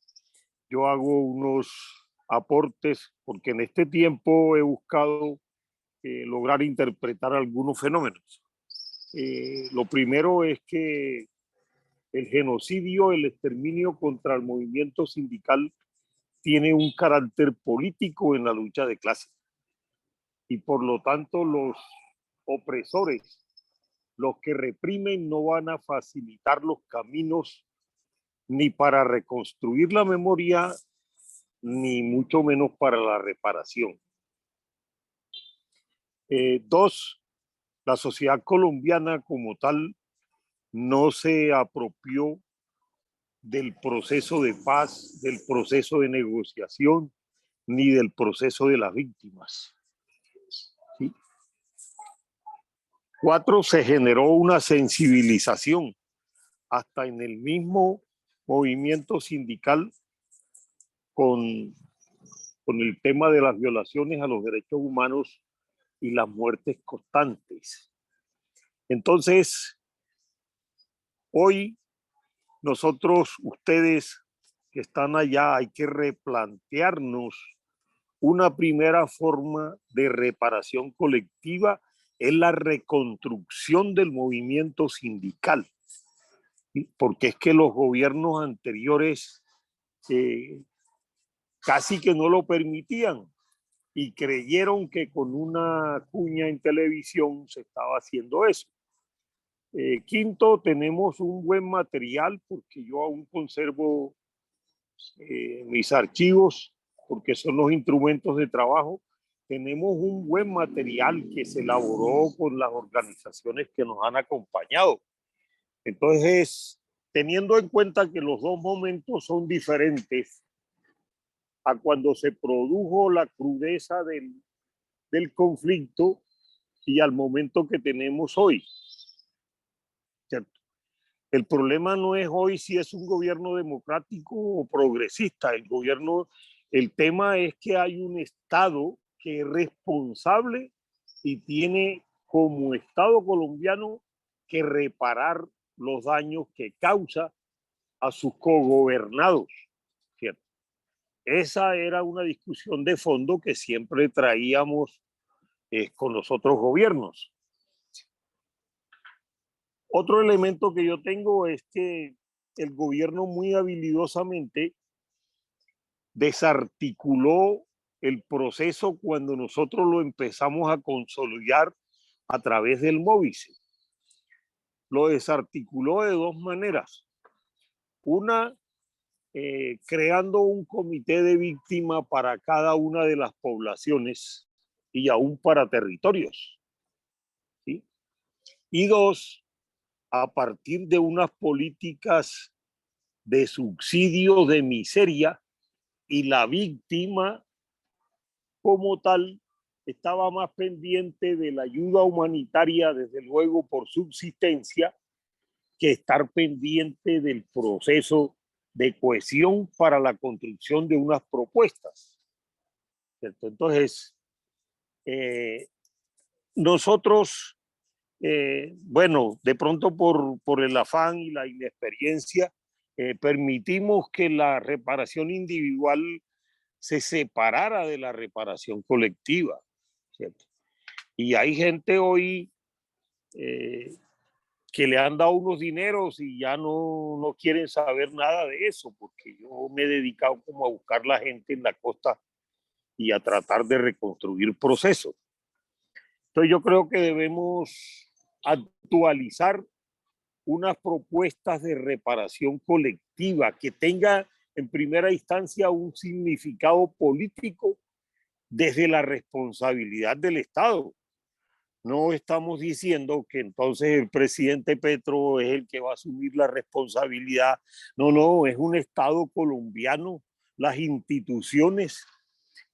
yo hago unos aportes porque en este tiempo he buscado lograr interpretar algunos fenómenos. Lo primero es que el genocidio, el exterminio contra el movimiento sindical tiene un carácter político en la lucha de clase. Y por lo tanto los opresores, los que reprimen, no van a facilitar los caminos ni para reconstruir la memoria, ni mucho menos para la reparación. Dos, la sociedad colombiana como tal no se apropió del proceso de paz, del proceso de negociación, ni del proceso de las víctimas. ¿Sí? 4, se generó una sensibilización hasta en el mismo movimiento sindical con el tema de las violaciones a los derechos humanos y las muertes constantes. Entonces, hoy nosotros, ustedes que están allá, hay que replantearnos una primera forma de reparación colectiva es la reconstrucción del movimiento sindical, ¿sí? Porque es que los gobiernos anteriores casi que no lo permitían y creyeron que con una cuña en televisión se estaba haciendo eso. Quinto, tenemos un buen material porque yo aún conservo mis archivos porque son los instrumentos de trabajo. Tenemos un buen material que se elaboró con las organizaciones que nos han acompañado. Entonces, teniendo en cuenta que los dos momentos son diferentes a cuando se produjo la crudeza del conflicto y al momento que tenemos hoy. ¿Cierto? El problema no es hoy si es un gobierno democrático o progresista. El tema es que hay un Estado que es responsable y tiene como Estado colombiano que reparar los daños que causa a sus cogobernados, ¿cierto? Esa era una discusión de fondo que siempre traíamos con los otros gobiernos. Otro elemento que yo tengo es que el gobierno muy habilidosamente desarticuló el proceso cuando nosotros lo empezamos a consolidar a través del Móvice. Lo desarticuló de dos maneras. Una, creando un comité de víctimas para cada una de las poblaciones y aún para territorios, ¿sí? Y dos, a partir de unas políticas de subsidio de miseria, y la víctima como tal estaba más pendiente de la ayuda humanitaria, desde luego por subsistencia, que estar pendiente del proceso de cohesión para la construcción de unas propuestas, ¿cierto? Entonces, nosotros, bueno, de pronto por el afán y la inexperiencia, permitimos que la reparación individual se separara de la reparación colectiva, ¿cierto? Y hay gente hoy que le han dado unos dineros y ya no quieren saber nada de eso, porque yo me he dedicado como a buscar la gente en la costa y a tratar de reconstruir procesos. Entonces yo creo que debemos actualizar unas propuestas de reparación colectiva que tenga en primera instancia un significado político desde la responsabilidad del Estado. No estamos diciendo que entonces el presidente Petro es el que va a asumir la responsabilidad. No, es un Estado colombiano, las instituciones,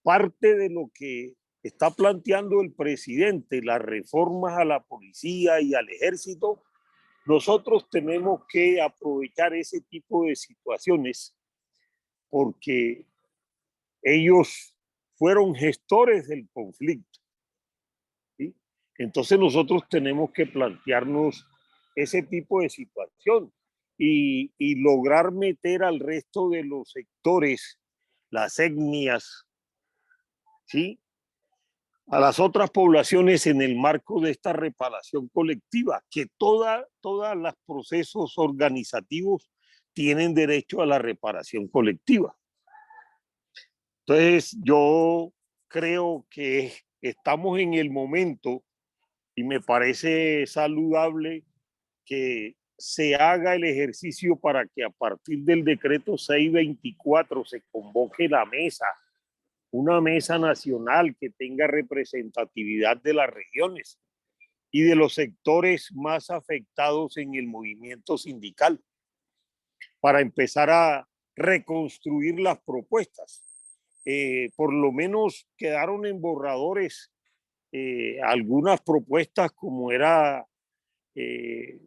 parte de lo que está planteando el presidente, las reformas a la policía y al ejército. Nosotros tenemos que aprovechar ese tipo de situaciones porque ellos fueron gestores del conflicto, ¿sí? Entonces nosotros tenemos que plantearnos ese tipo de situación y lograr meter al resto de los sectores, las etnias, ¿sí?, a las otras poblaciones en el marco de esta reparación colectiva, que todos los procesos organizativos tienen derecho a la reparación colectiva. Entonces, yo creo que estamos en el momento y me parece saludable que se haga el ejercicio para que a partir del decreto 624 se convoque la mesa, una mesa nacional que tenga representatividad de las regiones y de los sectores más afectados en el movimiento sindical para empezar a reconstruir las propuestas. Por lo menos quedaron en borradores algunas propuestas como era el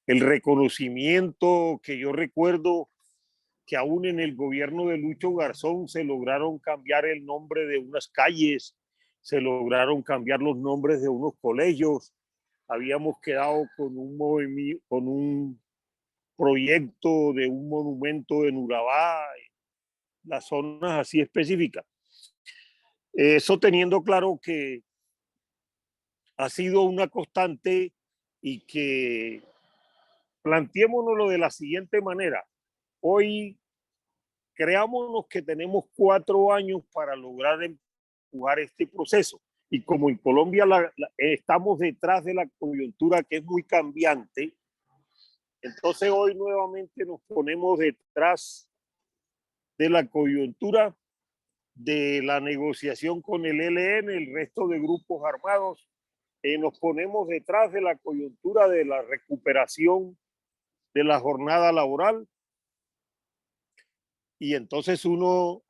reconocimiento, que yo recuerdo que aún en el gobierno de Lucho Garzón se lograron cambiar el nombre de unas calles, se lograron cambiar los nombres de unos colegios, habíamos quedado con un proyecto de un monumento en Urabá, las zonas así específicas. Eso teniendo claro que ha sido una constante y que planteémonos de la siguiente manera. Hoy creámonos que tenemos 4 años para lograr empujar este proceso. Y como en Colombia estamos detrás de la coyuntura que es muy cambiante, entonces hoy nuevamente nos ponemos detrás de la coyuntura de la negociación con el ELN, el resto de grupos armados. Nos ponemos detrás de la coyuntura de la recuperación de la jornada laboral. Y entonces uno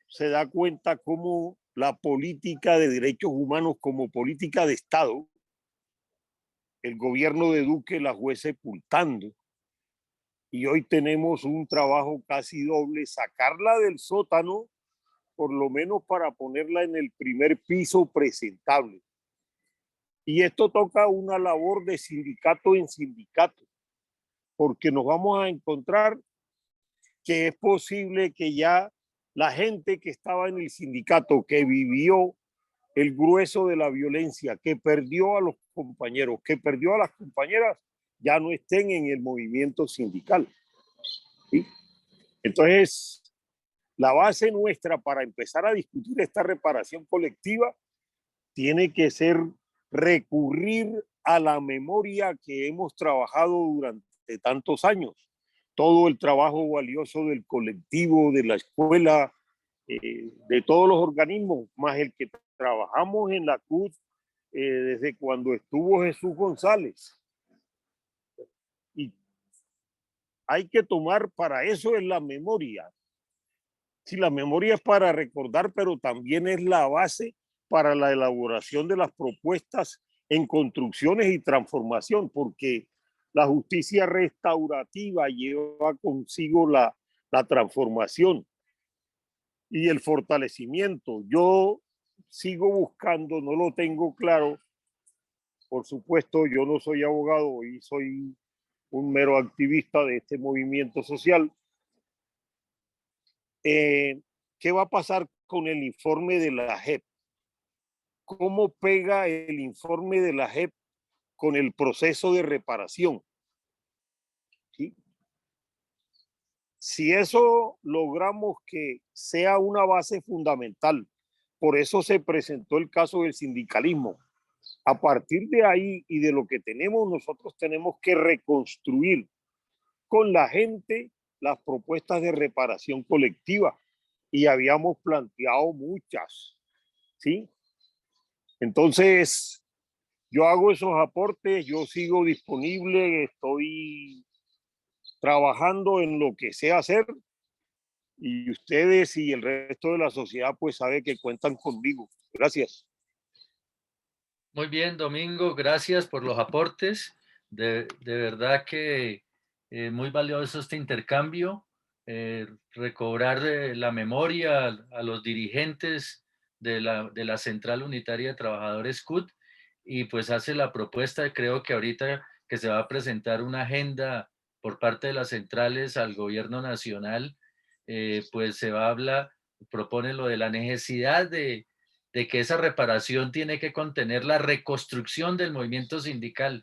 se da cuenta cómo la política de derechos humanos como política de Estado, el gobierno de Duque la fue sepultando. Y hoy tenemos un trabajo casi doble, sacarla del sótano, por lo menos para ponerla en el primer piso presentable. Y esto toca una labor de sindicato en sindicato, porque nos vamos a encontrar que es posible que ya la gente que estaba en el sindicato, que vivió el grueso de la violencia, que perdió a los compañeros, que perdió a las compañeras, ya no estén en el movimiento sindical. ¿Sí? Entonces, la base nuestra para empezar a discutir esta reparación colectiva tiene que ser recurrir a la memoria que hemos trabajado durante tantos años. Todo el trabajo valioso del colectivo, de la escuela, de todos los organismos, más el que trabajamos en la CUT desde cuando estuvo Jesús González. Y hay que tomar para eso es la memoria. Sí, la memoria es para recordar, pero también es la base para la elaboración de las propuestas en construcciones y transformación, porque la justicia restaurativa lleva consigo la transformación y el fortalecimiento. Yo sigo buscando, no lo tengo claro. Por supuesto, yo no soy abogado y soy un mero activista de este movimiento social. ¿Qué va a pasar con el informe de la JEP? ¿Cómo pega el informe de la JEP con el proceso de reparación? ¿Sí? Si eso logramos que sea una base fundamental, por eso se presentó el caso del sindicalismo. A partir de ahí y de lo que tenemos, nosotros tenemos que reconstruir con la gente las propuestas de reparación colectiva. Y habíamos planteado muchas, ¿sí? Entonces, yo hago esos aportes, yo sigo disponible, estoy trabajando en lo que sé hacer y ustedes y el resto de la sociedad pues sabe que cuentan conmigo. Gracias. Muy bien, Domingo, gracias por los aportes. De verdad que muy valioso este intercambio, recobrar la memoria a los dirigentes de la Central Unitaria de Trabajadores CUT, y pues hace la propuesta, creo que ahorita que se va a presentar una agenda por parte de las centrales al gobierno nacional, pues se va a hablar, propone lo de la necesidad de que esa reparación tiene que contener la reconstrucción del movimiento sindical,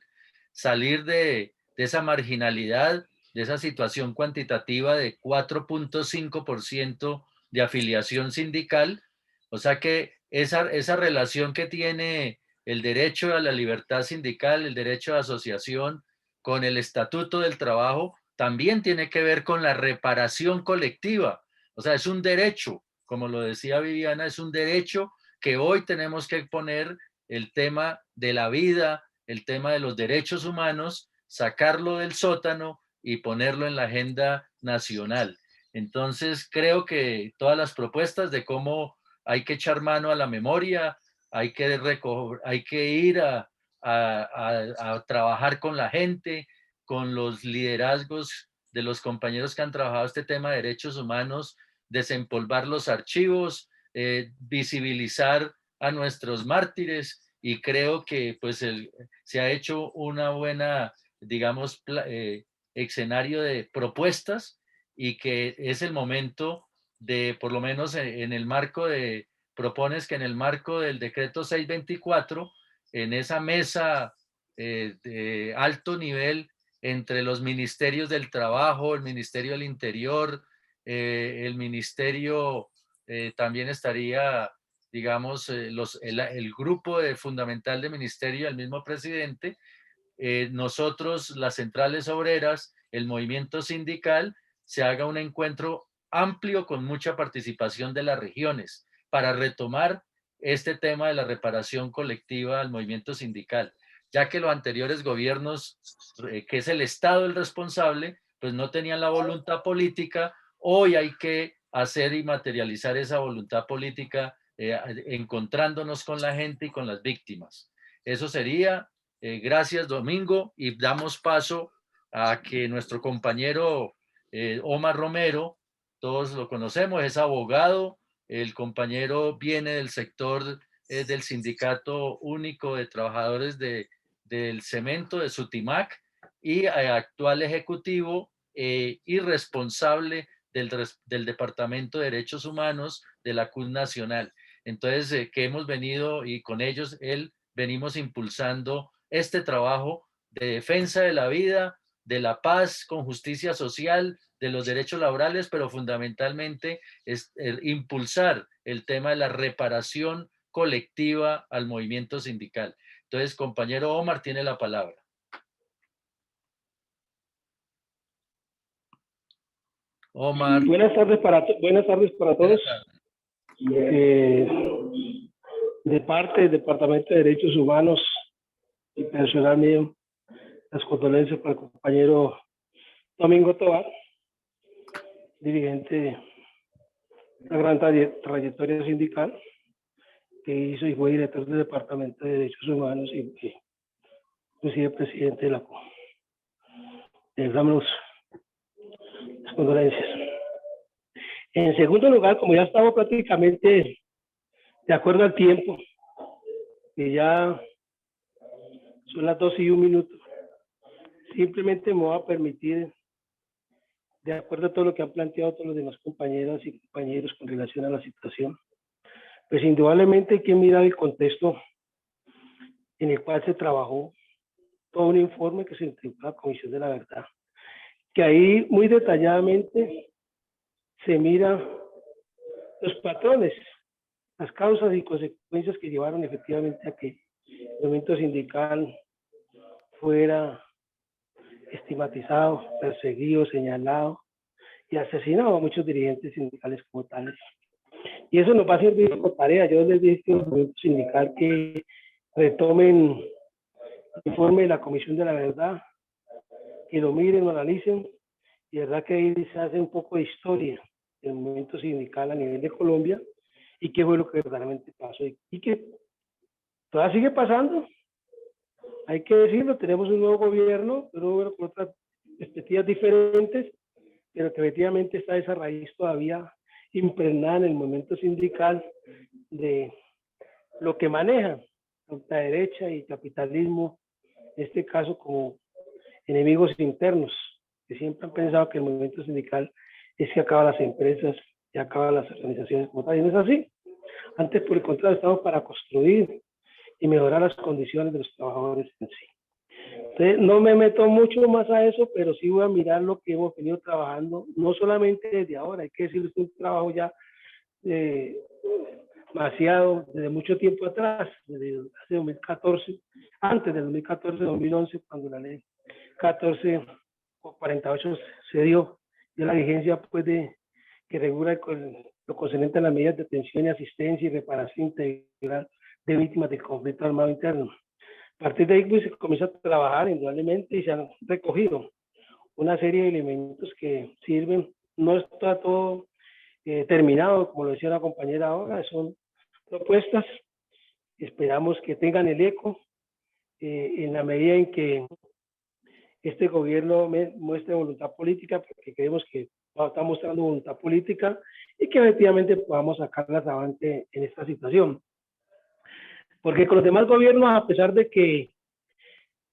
salir de esa marginalidad, de esa situación cuantitativa de 4.5% de afiliación sindical. O sea que esa relación que tiene el derecho a la libertad sindical, el derecho a asociación, con el estatuto del trabajo, también tiene que ver con la reparación colectiva. O sea, es un derecho, como lo decía Viviana, es un derecho que hoy tenemos que poner el tema de la vida, el tema de los derechos humanos, sacarlo del sótano y ponerlo en la agenda nacional. Entonces, creo que todas las propuestas de cómo hay que echar mano a la memoria, hay que ir a trabajar con la gente, con los liderazgos de los compañeros que han trabajado este tema de derechos humanos, desempolvar los archivos, visibilizar a nuestros mártires, y creo que pues se ha hecho una buena, digamos, escenario de propuestas, y que es el momento de, por lo menos en el marco de propones que en el marco del decreto 624, en esa mesa de alto nivel entre los ministerios del trabajo, el Ministerio del Interior, el ministerio también estaría, digamos, el grupo fundamental de ministerio y el mismo presidente, nosotros, las centrales obreras, el movimiento sindical, se haga un encuentro amplio con mucha participación de las regiones para retomar este tema de la reparación colectiva al movimiento sindical, ya que los anteriores gobiernos, que es el Estado el responsable, pues no tenían la voluntad política. Hoy hay que hacer y materializar esa voluntad política encontrándonos con la gente y con las víctimas. Eso sería. Gracias, Domingo, y damos paso a que nuestro compañero Omar Romero, todos lo conocemos, es abogado, el compañero viene del sector del Sindicato Único de Trabajadores del Cemento, de Sutimac, y actual ejecutivo y responsable del Departamento de Derechos Humanos de la CUT Nacional. Entonces, que hemos venido y con ellos, venimos impulsando este trabajo de defensa de la vida, de la paz con justicia social, de los derechos laborales, pero fundamentalmente es impulsar el tema de la reparación colectiva al movimiento sindical. Entonces, compañero Omar, tiene la palabra. Omar. Buenas tardes para todos. De parte del Departamento de Derechos Humanos y personal mío, las condolencias para el compañero Domingo Tovar, dirigente de una gran trayectoria sindical que hizo y fue director del Departamento de Derechos Humanos y inclusive presidente de la CUT. Les damos las condolencias. En segundo lugar, como ya estamos prácticamente de acuerdo al tiempo, que ya son las 12:01, simplemente me voy a permitir, de acuerdo a todo lo que han planteado todos los demás compañeras y compañeros con relación a la situación, pues indudablemente hay que mirar el contexto en el cual se trabajó todo un informe que se entregó a la Comisión de la Verdad, que ahí muy detalladamente se mira los patrones, las causas y consecuencias que llevaron efectivamente a que el movimiento sindical fuera estigmatizado, perseguido, señalado y asesinado a muchos dirigentes sindicales como tales. Y eso nos va a servir como tarea. Yo les dije al movimiento sindical que retomen el informe de la Comisión de la Verdad, que lo miren, lo analicen, y de verdad que ahí se hace un poco de historia del movimiento sindical a nivel de Colombia y qué fue lo que verdaderamente pasó y que todavía sigue pasando. Hay que decirlo, tenemos un nuevo gobierno, pero con otras perspectivas diferentes, pero que efectivamente está esa raíz todavía impregnada en el movimiento sindical de lo que maneja la derecha y capitalismo, en este caso como enemigos internos, que siempre han pensado que el movimiento sindical es que acaba las empresas y acaba las organizaciones como tal, y no es así. Antes, por el contrario, estamos para construir y mejorar las condiciones de los trabajadores en sí. Entonces, no me meto mucho más a eso, pero sí voy a mirar lo que hemos venido trabajando, no solamente desde ahora, hay que decirles que es un trabajo ya demasiado, desde mucho tiempo atrás, desde hace 2014, antes del 2014, 2011, cuando la ley 1448 se dio la vigencia pues que regula lo concerniente a las medidas de atención y asistencia y reparación integral de víctimas del conflicto armado interno. A partir de ahí pues, se comienza a trabajar indudablemente y se han recogido una serie de elementos que sirven. No está todo terminado, como lo decía la compañera ahora, son propuestas. Esperamos que tengan el eco en la medida en que este gobierno muestre voluntad política, porque creemos que está mostrando voluntad política y que efectivamente podamos sacarlas adelante en esta situación. Porque con los demás gobiernos, a pesar de que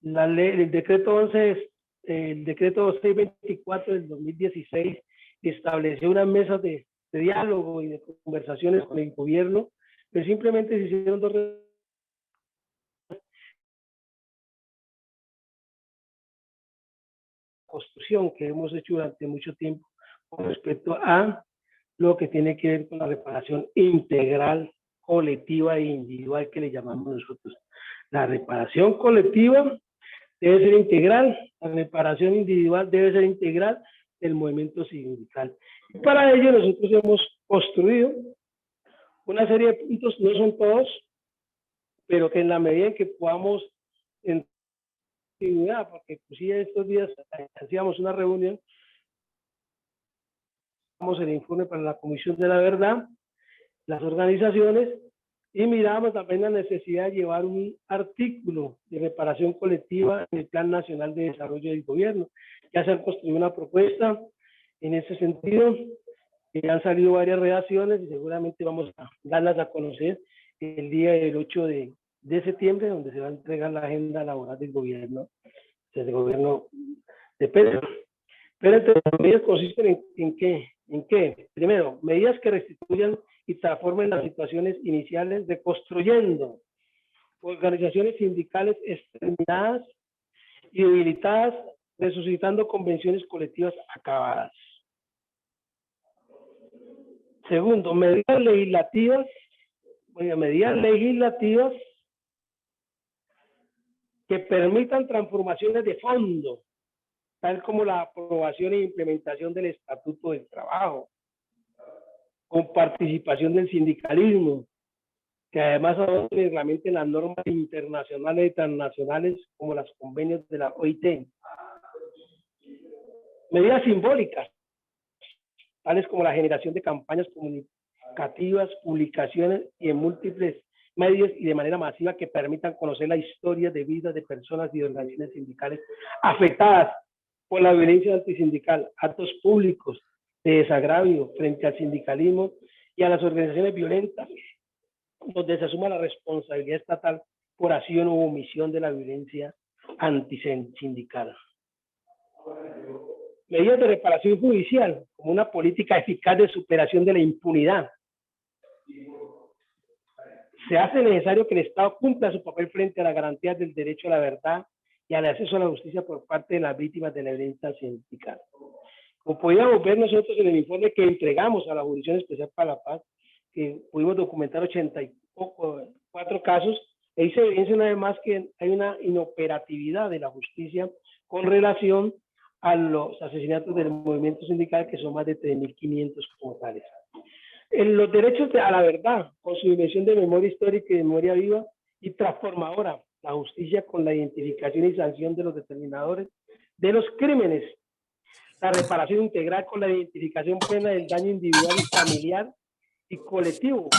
la ley, el decreto 624 del 2016 estableció unas mesas de diálogo y de conversaciones con el gobierno, pues simplemente se hicieron dos construcción que hemos hecho durante mucho tiempo con respecto a lo que tiene que ver con la reparación integral, colectiva e individual que le llamamos nosotros. La reparación colectiva debe ser integral, la reparación individual debe ser integral del movimiento sindical. Y para ello nosotros hemos construido una serie de puntos, no son todos, pero que en la medida en que podamos en actividad, porque inclusive estos días hacíamos una reunión, damos el informe para la Comisión de la Verdad, las organizaciones, y miramos también la necesidad de llevar un artículo de reparación colectiva en el Plan Nacional de Desarrollo del Gobierno. Ya se ha construido una propuesta en ese sentido, y han salido varias redacciones y seguramente vamos a darlas a conocer el día del 8 de septiembre, donde se va a entregar la agenda laboral del gobierno, del gobierno de Pedro. Pero entre las medidas consisten en qué? Primero, medidas que restituyan y transformen las situaciones iniciales, reconstruyendo organizaciones sindicales exterminadas y debilitadas, resucitando convenciones colectivas acabadas. Segundo, medidas legislativas que permitan transformaciones de fondo, tal como la aprobación e implementación del Estatuto del Trabajo, con participación del sindicalismo, que además reglamenten las normas internacionales y transnacionales como los convenios de la OIT. Medidas simbólicas, tales como la generación de campañas comunicativas, publicaciones y en múltiples medios y de manera masiva que permitan conocer la historia de vida de personas y organizaciones sindicales afectadas por la violencia antisindical, actos públicos de desagravio frente al sindicalismo y a las organizaciones violentas, donde se asuma la responsabilidad estatal por acción u omisión de la violencia antisindical. Medidas de reparación judicial, como una política eficaz de superación de la impunidad. Se hace necesario que el Estado cumpla su papel frente a las garantías del derecho a la verdad y al acceso a la justicia por parte de las víctimas de la violencia sindical. Como podíamos ver nosotros en el informe que entregamos a la Jurisdicción Especial para la Paz, que pudimos documentar 84 casos, ahí se evidencia una vez más que hay una inoperatividad de la justicia con relación a los asesinatos del movimiento sindical, que son más de 3.500 como tales. En los derechos a la verdad, con su dimensión de memoria histórica y de memoria viva y transformadora, la justicia con la identificación y sanción de los determinadores de los crímenes, la reparación integral con la identificación plena del daño individual y familiar y colectivo,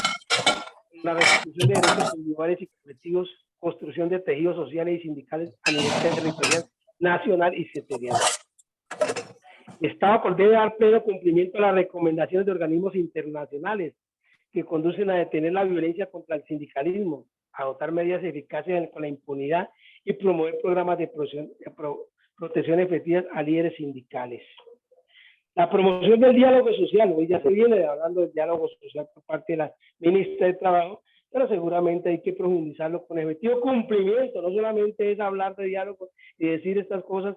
la restitución de derechos individuales y colectivos, construcción de tejidos sociales y sindicales a nivel territorial, nacional y sectorial. El Estado debe dar pleno cumplimiento a las recomendaciones de organismos internacionales que conducen a detener la violencia contra el sindicalismo, adoptar medidas eficaces con la impunidad y promover programas de protección efectivas a líderes sindicales. La promoción del diálogo social, hoy ya se viene hablando del diálogo social por parte de la ministra de Trabajo, pero seguramente hay que profundizarlo con efectivo cumplimiento, no solamente es hablar de diálogo y decir estas cosas,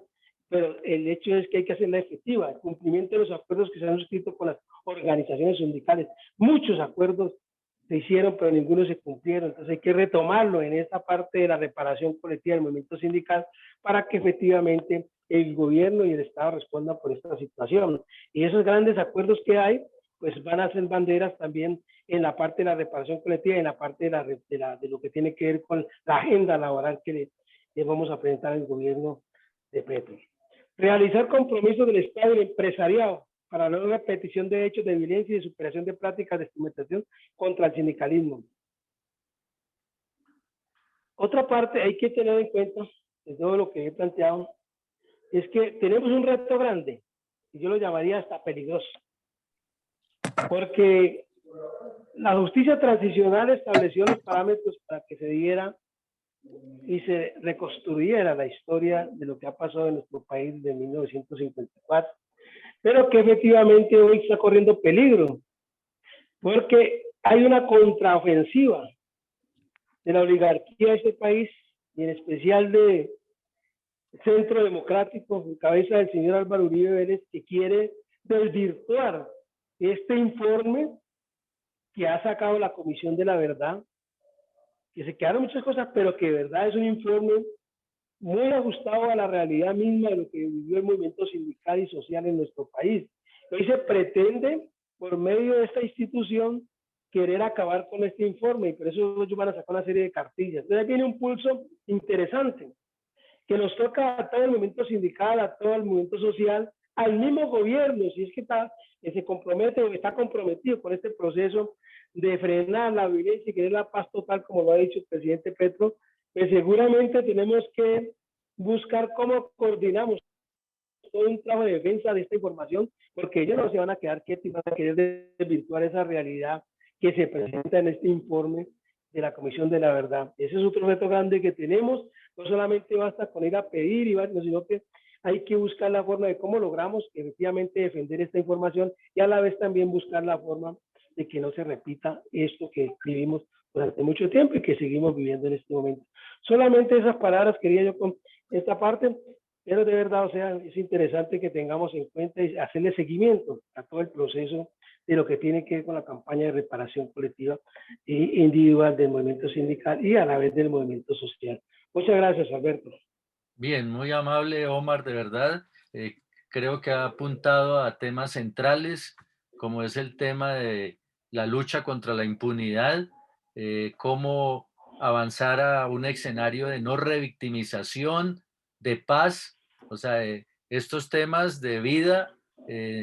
pero el hecho es que hay que hacerla efectiva, el cumplimiento de los acuerdos que se han suscrito con las organizaciones sindicales. Muchos acuerdos se hicieron, pero ninguno se cumplieron, entonces hay que retomarlo en esta parte de la reparación colectiva del movimiento sindical para que efectivamente el gobierno y el Estado respondan por esta situación. Y esos grandes acuerdos que hay, pues van a ser banderas también en la parte de la reparación colectiva y en la parte de lo que tiene que ver con la agenda laboral que le vamos a presentar al gobierno de Petro. Realizar compromisos del Estado y del empresariado para la no repetición de hechos de violencia y de superación de prácticas de estigmatización contra el sindicalismo. Otra parte hay que tener en cuenta, de todo lo que he planteado, es que tenemos un reto grande, y yo lo llamaría hasta peligroso, porque la justicia transicional estableció los parámetros para que se diera y se reconstruyera la historia de lo que ha pasado en nuestro país de 1954, pero que efectivamente hoy está corriendo peligro, porque hay una contraofensiva de la oligarquía de este país, y en especial de Centro Democrático, en cabeza del señor Álvaro Uribe Vélez, que quiere desvirtuar este informe que ha sacado la Comisión de la Verdad, que se quedaron muchas cosas, pero que de verdad es un informe muy ajustado a la realidad misma de lo que vivió el movimiento sindical y social en nuestro país. Hoy se pretende, por medio de esta institución, querer acabar con este informe, y por eso ellos van a sacar una serie de cartillas. Entonces viene un pulso interesante, que nos toca a todo el movimiento sindical, a todo el movimiento social, al mismo gobierno, si es que se compromete o está comprometido con este proceso de frenar la violencia y querer la paz total, como lo ha dicho el presidente Petro, pues seguramente tenemos que buscar cómo coordinamos todo un trabajo de defensa de esta información, porque ellos no se van a quedar quietos y van a querer desvirtuar esa realidad que se presenta en este informe de la Comisión de la Verdad. Ese es otro reto grande que tenemos. No solamente basta con ir a pedir, sino que hay que buscar la forma de cómo logramos efectivamente defender esta información, y a la vez también buscar la forma de que no se repita esto que vivimos durante mucho tiempo y que seguimos viviendo en este momento. Solamente esas palabras quería yo con esta parte, pero de verdad, o sea, es interesante que tengamos en cuenta y hacerle seguimiento a todo el proceso de lo que tiene que ver con la campaña de reparación colectiva e individual del movimiento sindical y a la vez del movimiento social. Muchas gracias, Alberto. Bien, muy amable, Omar, de verdad. Creo que ha apuntado a temas centrales, como es el tema de la lucha contra la impunidad, cómo avanzar a un escenario de no revictimización, de paz. O sea, estos temas de vida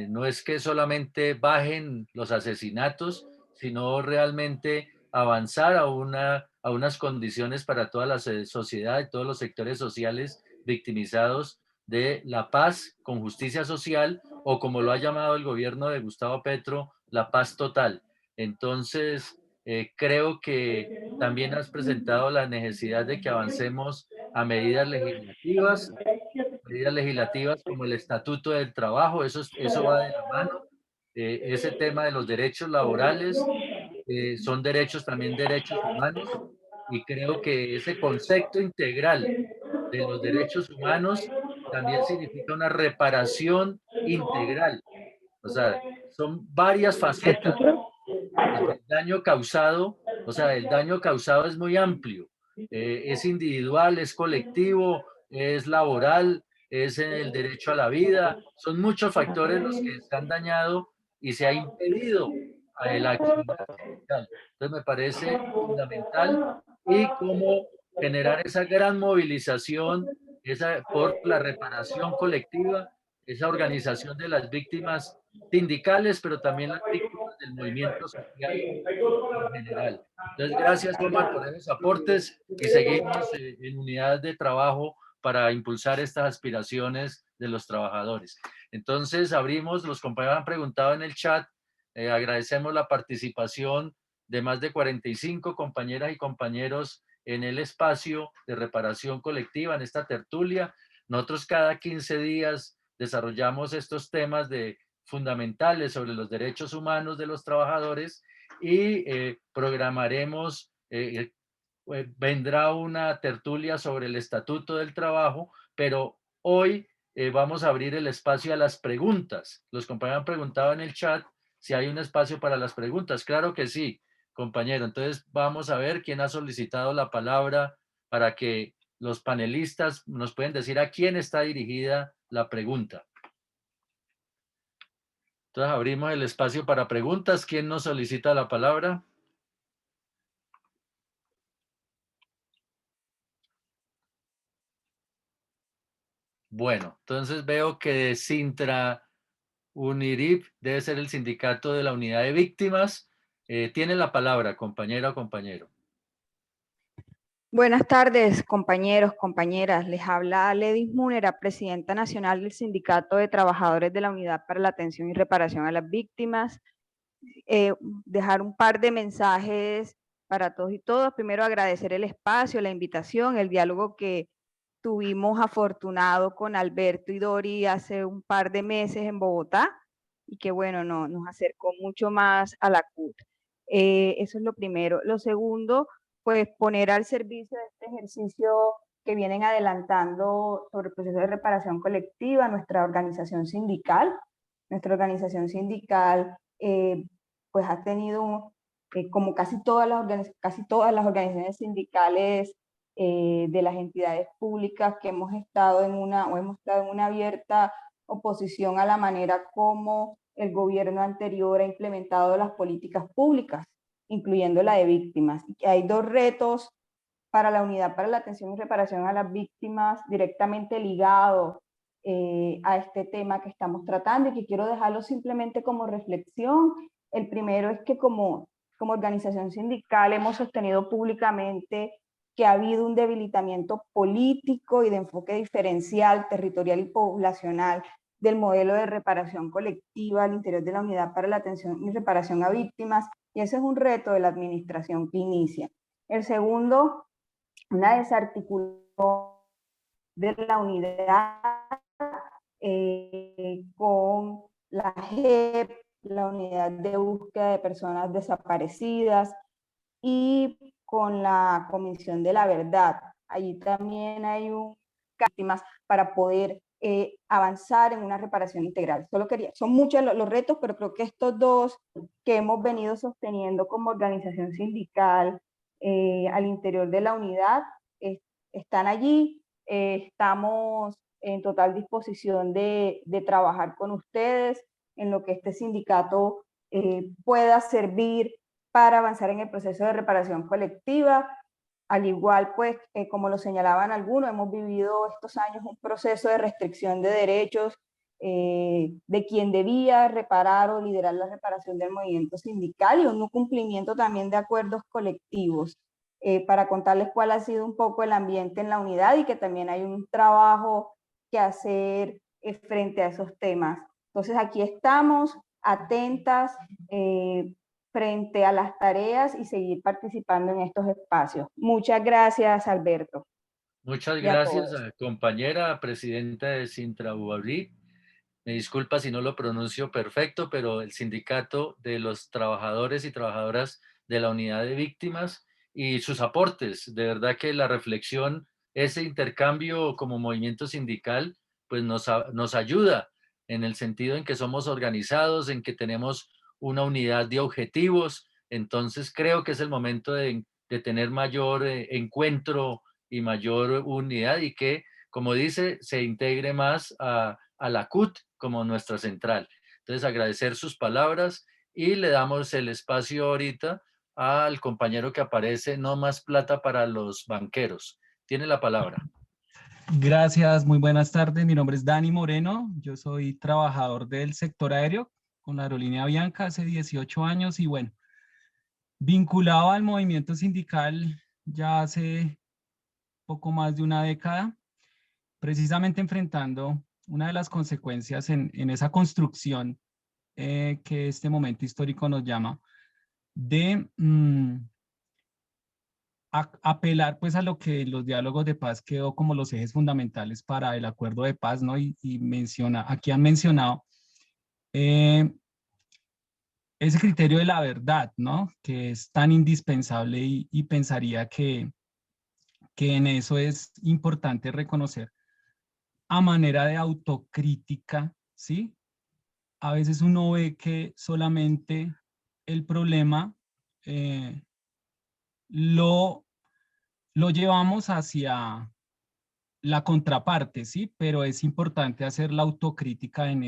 no es que solamente bajen los asesinatos, sino realmente avanzar a unas condiciones para toda la sociedad y todos los sectores sociales victimizados de la paz con justicia social, o como lo ha llamado el gobierno de Gustavo Petro, la paz total. Entonces, creo que también has presentado la necesidad de que avancemos a medidas legislativas como el Estatuto del Trabajo. Eso va de la mano. Ese tema de los derechos laborales son también derechos humanos, y creo que ese concepto integral de los derechos humanos también significa una reparación integral. O sea, son varias facetas del daño causado. O sea, el daño causado es muy amplio. Es individual, es colectivo, es laboral, es en el derecho a la vida. Son muchos factores los que se han dañado y se ha impedido el accionar sindical. Entonces me parece fundamental, y cómo generar esa gran movilización por la reparación colectiva, esa organización de las víctimas sindicales, pero también las víctimas del movimiento social en general. Entonces, gracias, Omar, por esos aportes, y seguimos en unidad de trabajo para impulsar estas aspiraciones de los trabajadores. Entonces, los compañeros han preguntado en el chat, agradecemos la participación de más de 45 compañeras y compañeros en el espacio de reparación colectiva, en esta tertulia. Nosotros cada 15 días desarrollamos estos temas fundamentales sobre los derechos humanos de los trabajadores, y programaremos, vendrá una tertulia sobre el Estatuto del Trabajo, pero hoy vamos a abrir el espacio a las preguntas. Los compañeros han preguntado en el chat si hay un espacio para las preguntas. Claro que sí, compañero. Entonces vamos a ver quién ha solicitado la palabra para que los panelistas nos pueden decir a quién está dirigida la pregunta. Entonces abrimos el espacio para preguntas. ¿Quién nos solicita la palabra? Bueno, entonces veo que Sintra Unirip debe ser el sindicato de la unidad de víctimas. Tiene la palabra, compañera o compañero. Buenas tardes, compañeros, compañeras. Les habla Ledis Múnera, presidenta nacional del Sindicato de Trabajadores de la Unidad para la Atención y Reparación a las Víctimas. Dejar un par de mensajes para todos y todas. Primero, agradecer el espacio, la invitación, el diálogo que tuvimos afortunado con Alberto y Dori hace un par de meses en Bogotá. y que bueno, nos acercó mucho más a la CUT. Eso es lo primero. Lo segundo, pues poner al servicio de este ejercicio que vienen adelantando sobre el proceso de reparación colectiva nuestra organización sindical. Nuestra organización sindical pues ha tenido, como casi todas las organizaciones sindicales de las entidades públicas que hemos estado en una abierta oposición a la manera como el gobierno anterior ha implementado las políticas públicas, incluyendo la de víctimas. Hay dos retos para la Unidad para la Atención y Reparación a las Víctimas directamente ligados a este tema que estamos tratando y que quiero dejarlo simplemente como reflexión. El primero es que como organización sindical hemos sostenido públicamente que ha habido un debilitamiento político y de enfoque diferencial, territorial y poblacional del modelo de reparación colectiva al interior de la Unidad para la Atención y Reparación a Víctimas, y ese es un reto de la administración que inicia. El segundo, una desarticulación de la unidad con la JEP, la Unidad de Búsqueda de Personas Desaparecidas, y con la Comisión de la Verdad. Allí también hay víctimas para poder avanzar en una reparación integral. Son muchos los retos, pero creo que estos dos que hemos venido sosteniendo como organización sindical al interior de la unidad están allí. Estamos en total disposición de trabajar con ustedes en lo que este sindicato pueda servir para avanzar en el proceso de reparación colectiva. Al igual, pues, como lo señalaban algunos, hemos vivido estos años un proceso de restricción de derechos de quien debía reparar o liderar la reparación del movimiento sindical y un no cumplimiento también de acuerdos colectivos. Para contarles cuál ha sido un poco el ambiente en la unidad y que también hay un trabajo que hacer frente a esos temas. Entonces, aquí estamos atentas frente a las tareas y seguir participando en estos espacios. Muchas gracias, Alberto. Muchas gracias, compañera presidenta de Sintra-UABRI. Me disculpa si no lo pronuncio perfecto, pero el sindicato de los trabajadores y trabajadoras de la unidad de víctimas y sus aportes. De verdad que la reflexión, ese intercambio como movimiento sindical, pues nos ayuda en el sentido en que somos organizados, en que tenemos una unidad de objetivos. Entonces creo que es el momento de tener mayor encuentro y mayor unidad y que, como dice, se integre más a la CUT como nuestra central. Entonces, agradecer sus palabras y le damos el espacio ahorita al compañero que aparece, No Más Plata para los Banqueros. Tiene la palabra. Gracias, muy buenas tardes. Mi nombre es Dani Moreno. Yo soy trabajador del sector aéreo con la aerolínea Avianca hace 18 años y bueno, vinculado al movimiento sindical ya hace poco más de una década, precisamente enfrentando una de las consecuencias en esa construcción que este momento histórico nos llama de apelar pues a lo que los diálogos de paz quedó como los ejes fundamentales para el acuerdo de paz, ¿no? Y aquí han mencionado ese criterio de la verdad, ¿no? Que es tan indispensable y pensaría que en eso es importante reconocer a manera de autocrítica, ¿sí? A veces uno ve que solamente el problema lo llevamos hacia la contraparte, ¿sí? Pero es importante hacer la autocrítica en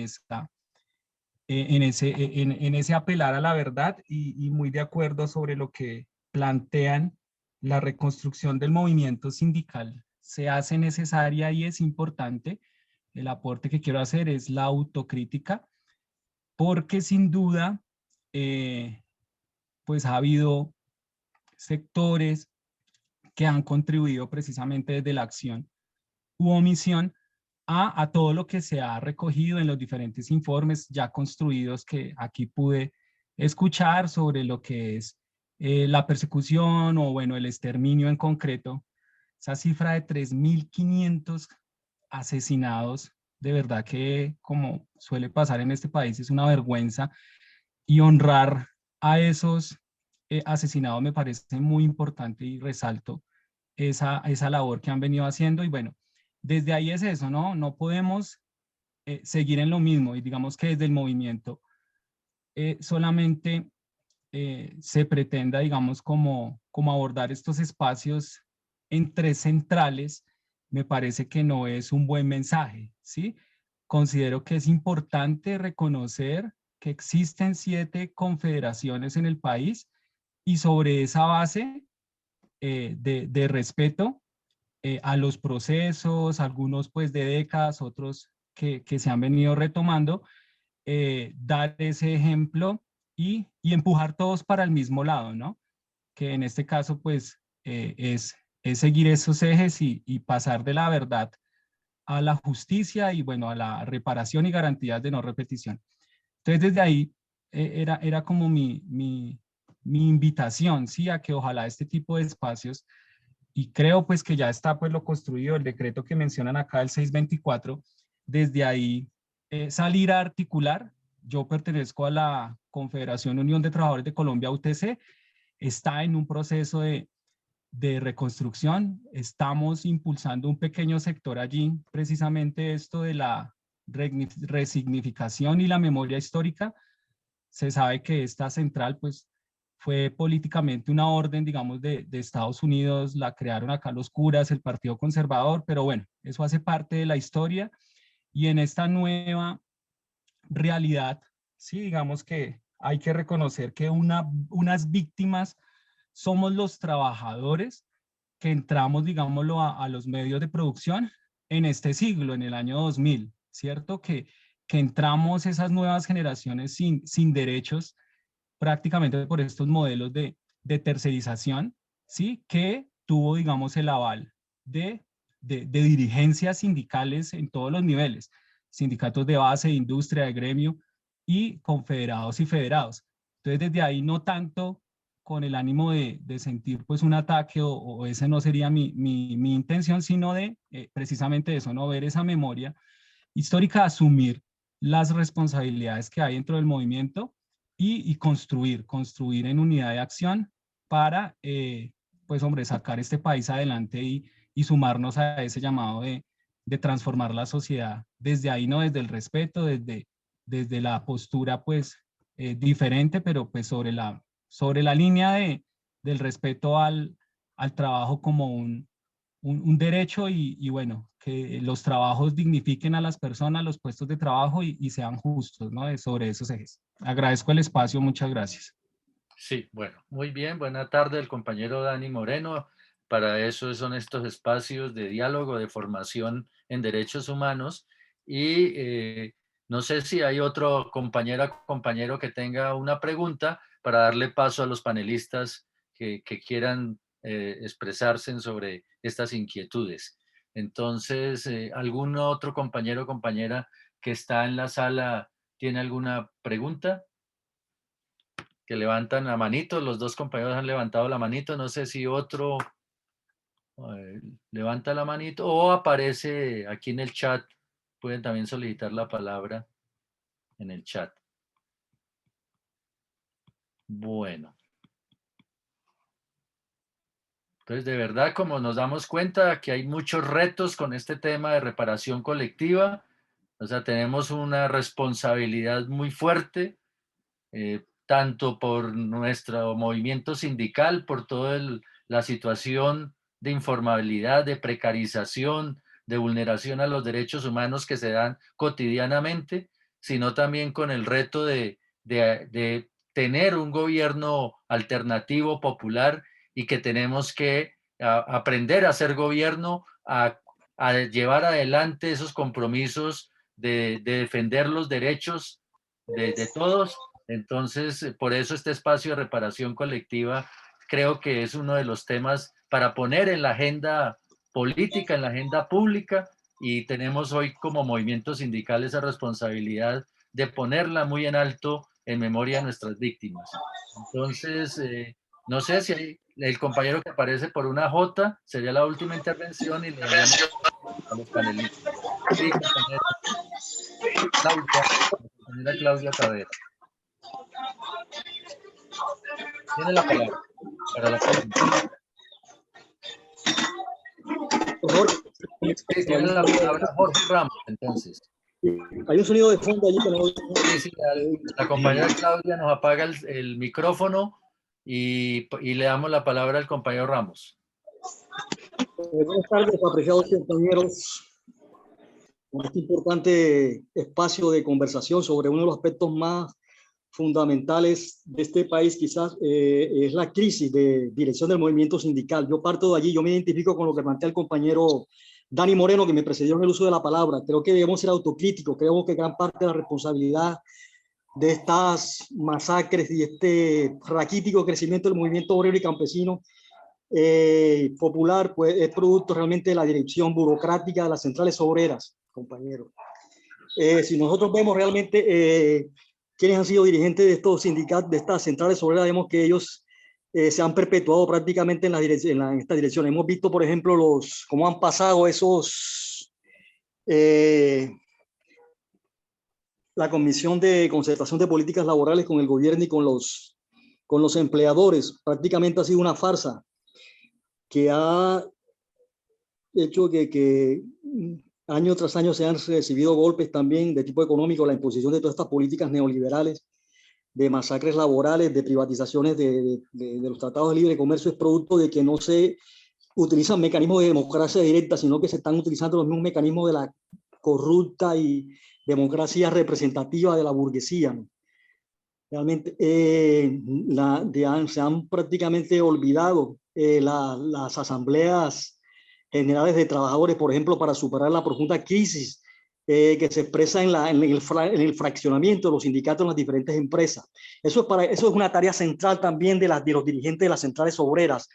ese apelar a la verdad y muy de acuerdo sobre lo que plantean. La reconstrucción del movimiento sindical se hace necesaria y es importante. El aporte que quiero hacer es la autocrítica, porque sin duda, pues ha habido sectores que han contribuido precisamente desde la acción u omisión a todo lo que se ha recogido en los diferentes informes ya construidos que aquí pude escuchar sobre lo que es la persecución o bueno, el exterminio en concreto. Esa cifra de 3.500 asesinados de verdad que, como suele pasar en este país, es una vergüenza, y honrar a esos asesinados me parece muy importante y resalto esa labor que han venido haciendo. Y bueno, desde ahí es eso, ¿no? No podemos seguir en lo mismo, y digamos que desde el movimiento solamente se pretenda, digamos, como abordar estos espacios en tres centrales, me parece que no es un buen mensaje, ¿sí? Considero que es importante reconocer que existen 7 confederaciones en el país, y sobre esa base de respeto a los procesos, algunos pues de décadas, otros que se han venido retomando, dar ese ejemplo y empujar todos para el mismo lado, ¿no? Que en este caso pues es seguir esos ejes y pasar de la verdad a la justicia y bueno, a la reparación y garantías de no repetición. Entonces desde ahí era como mi invitación, ¿sí? A que ojalá este tipo de espacios, y creo pues que ya está pues lo construido, el decreto que mencionan acá, el 624, desde ahí salir a articular. Yo pertenezco a la Confederación Unión de Trabajadores de Colombia, UTC, está en un proceso de reconstrucción, estamos impulsando un pequeño sector allí, precisamente esto de la resignificación y la memoria histórica. Se sabe que esta central pues fue políticamente una orden, digamos, de Estados Unidos, la crearon acá los curas, el Partido Conservador, pero bueno, eso hace parte de la historia, y en esta nueva realidad, sí, digamos que hay que reconocer que unas víctimas somos los trabajadores que entramos, digámoslo, a los medios de producción en este siglo, en el año 2000, ¿cierto? Que entramos esas nuevas generaciones sin derechos, prácticamente por estos modelos de tercerización, ¿sí? Que tuvo, digamos, el aval de dirigencias sindicales en todos los niveles, sindicatos de base, de industria, de gremio, y confederados y federados. Entonces, desde ahí no tanto con el ánimo de sentir pues un ataque, o ese no sería mi intención, sino de precisamente eso, ¿no? Ver esa memoria histórica, asumir las responsabilidades que hay dentro del movimiento y construir en unidad de acción para, pues hombre, sacar este país adelante y sumarnos a ese llamado de transformar la sociedad desde ahí, ¿no? Desde el respeto, desde la postura pues diferente, pero pues sobre la línea del respeto al trabajo como un derecho, y bueno, que los trabajos dignifiquen a las personas, los puestos de trabajo y sean justos, ¿no? Sobre esos ejes. Agradezco el espacio, muchas gracias. Sí, bueno, muy bien. Buena tarde, el compañero Dani Moreno. Para eso son estos espacios de diálogo, de formación en derechos humanos. Y no sé si hay otro compañero que tenga una pregunta para darle paso a los panelistas que quieran expresarse sobre estas inquietudes. Entonces, ¿algún otro compañero o compañera que está en la sala tiene alguna pregunta? Que levantan la manito, los dos compañeros han levantado la manito, no sé si otro levanta la manito o aparece aquí en el chat, pueden también solicitar la palabra en el chat. Bueno. Entonces, de verdad, como nos damos cuenta que hay muchos retos con este tema de reparación colectiva, o sea, tenemos una responsabilidad muy fuerte, tanto por nuestro movimiento sindical, por toda la situación de informabilidad, de precarización, de vulneración a los derechos humanos que se dan cotidianamente, sino también con el reto de tener un gobierno alternativo, popular, y que tenemos que aprender a hacer gobierno, a llevar adelante esos compromisos de defender los derechos de todos. Entonces, por eso este espacio de reparación colectiva creo que es uno de los temas para poner en la agenda política, en la agenda pública, y tenemos hoy como movimiento sindical esa responsabilidad de ponerla muy en alto en memoria de nuestras víctimas. Entonces, no sé si hay, el compañero que aparece por una J sería la última intervención y le damos a los panelistas. Sí, compañero. compañera Claudia Tavera. Tiene la palabra para la pregunta. Sí, tiene la palabra Jorge Ramos, entonces. Hay un sonido de fondo allí que no... Sí, la compañera Claudia nos apaga el micrófono y le damos la palabra al compañero Ramos. Buenas tardes, apreciados compañeros. En este importante espacio de conversación sobre uno de los aspectos más fundamentales de este país, quizás es la crisis de dirección del movimiento sindical. Yo parto de allí, yo me identifico con lo que plantea el compañero Dani Moreno, que me precedió en el uso de la palabra. Creo que debemos ser autocríticos, creo que gran parte de la responsabilidad de estas masacres y este raquítico crecimiento del movimiento obrero y campesino popular, pues es producto realmente de la dirección burocrática de las centrales obreras, compañeros. Si nosotros vemos realmente quienes han sido dirigentes de estos sindicatos, de estas centrales obreras, vemos que ellos se han perpetuado prácticamente en esta dirección. Hemos visto, por ejemplo, cómo han pasado la Comisión de Concertación de Políticas Laborales con el gobierno y con los empleadores. Prácticamente ha sido una farsa que ha hecho que año tras año se han recibido golpes también de tipo económico, la imposición de todas estas políticas neoliberales, de masacres laborales, de privatizaciones de los tratados de libre comercio, es producto de que no se utilizan mecanismos de democracia directa, sino que se están utilizando los mismos mecanismos de la corrupta y democracia representativa de la burguesía, ¿no? Realmente se han prácticamente olvidado las asambleas generales de trabajadores, por ejemplo, para superar la profunda crisis que se expresa en el fraccionamiento de los sindicatos en las diferentes empresas. Eso es una tarea central también de los dirigentes de las centrales obreras.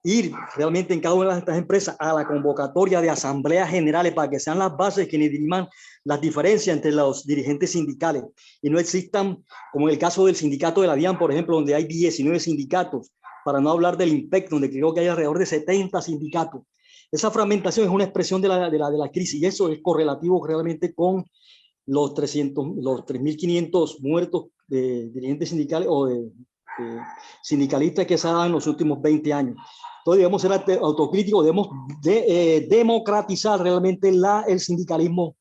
Ir realmente en cada una de estas empresas a la convocatoria de asambleas generales para que sean las bases quienes diriman las diferencias entre los dirigentes sindicales y no existan, como en el caso del sindicato de la DIAN, por ejemplo, donde hay 19 sindicatos, para no hablar del IMPEC, donde creo que hay alrededor de 70 sindicatos. Esa fragmentación es una expresión de la crisis y eso es correlativo realmente con los 3.500 muertos de dirigentes sindicales o de sindicalistas que se han dado en los últimos 20 años. Entonces debemos ser autocríticos, debemos democratizar realmente el sindicalismo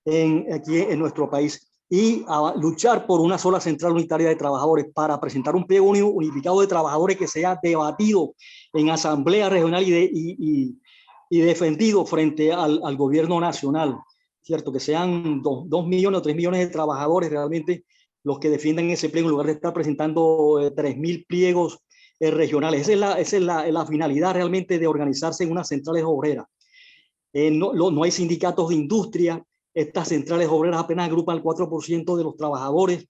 aquí en nuestro país y a luchar por una sola central unitaria de trabajadores para presentar un pliego unificado de trabajadores que sea debatido en asamblea regional y defendido frente al gobierno nacional, ¿cierto? Que sean 2 millones o 3 millones de trabajadores realmente los que defiendan ese pliego en lugar de estar presentando 3.000 pliegos regionales. Esa es la finalidad realmente de organizarse en unas centrales obreras. No hay sindicatos de industria. Estas centrales obreras apenas agrupan el 4% de los trabajadores,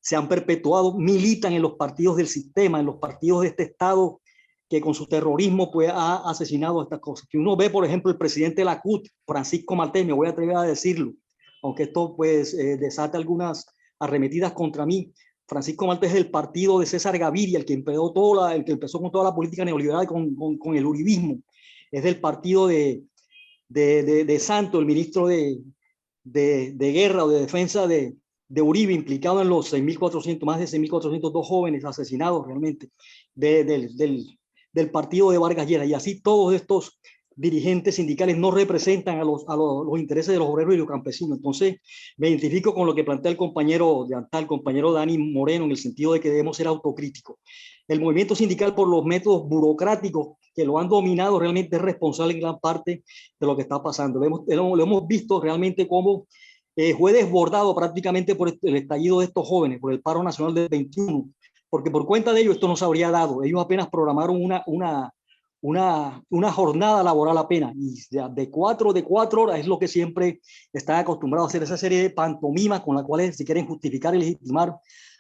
se han perpetuado, militan en los partidos del sistema, en los partidos de este Estado que con su terrorismo pues, ha asesinado estas cosas. Que uno ve, por ejemplo, el presidente de la CUT, Francisco Maltés, me voy a atrever a decirlo, aunque esto pues desate algunas arremetidas contra mí. Francisco Maltés es el partido de César Gaviria, el que empezó con toda la política neoliberal con el uribismo. Es del partido de Santo, el ministro de guerra o de defensa de Uribe, implicado en los 6.400, más de 6.402 jóvenes asesinados realmente del partido de Vargas Lleras. Y así todos estos dirigentes sindicales no representan a los intereses de los obreros y los campesinos. Entonces me identifico con lo que plantea el compañero Dani Moreno, en el sentido de que debemos ser autocríticos. El movimiento sindical, por los métodos burocráticos que lo han dominado, realmente es responsable en gran parte de lo que está pasando. Lo hemos visto realmente como fue desbordado prácticamente por el estallido de estos jóvenes, por el paro nacional del 21, porque por cuenta de ellos esto no se habría dado. Ellos apenas programaron una jornada laboral apenas, y de 4 horas es lo que siempre están acostumbrados a hacer, esa serie de pantomimas con las cuales se quieren justificar y legitimar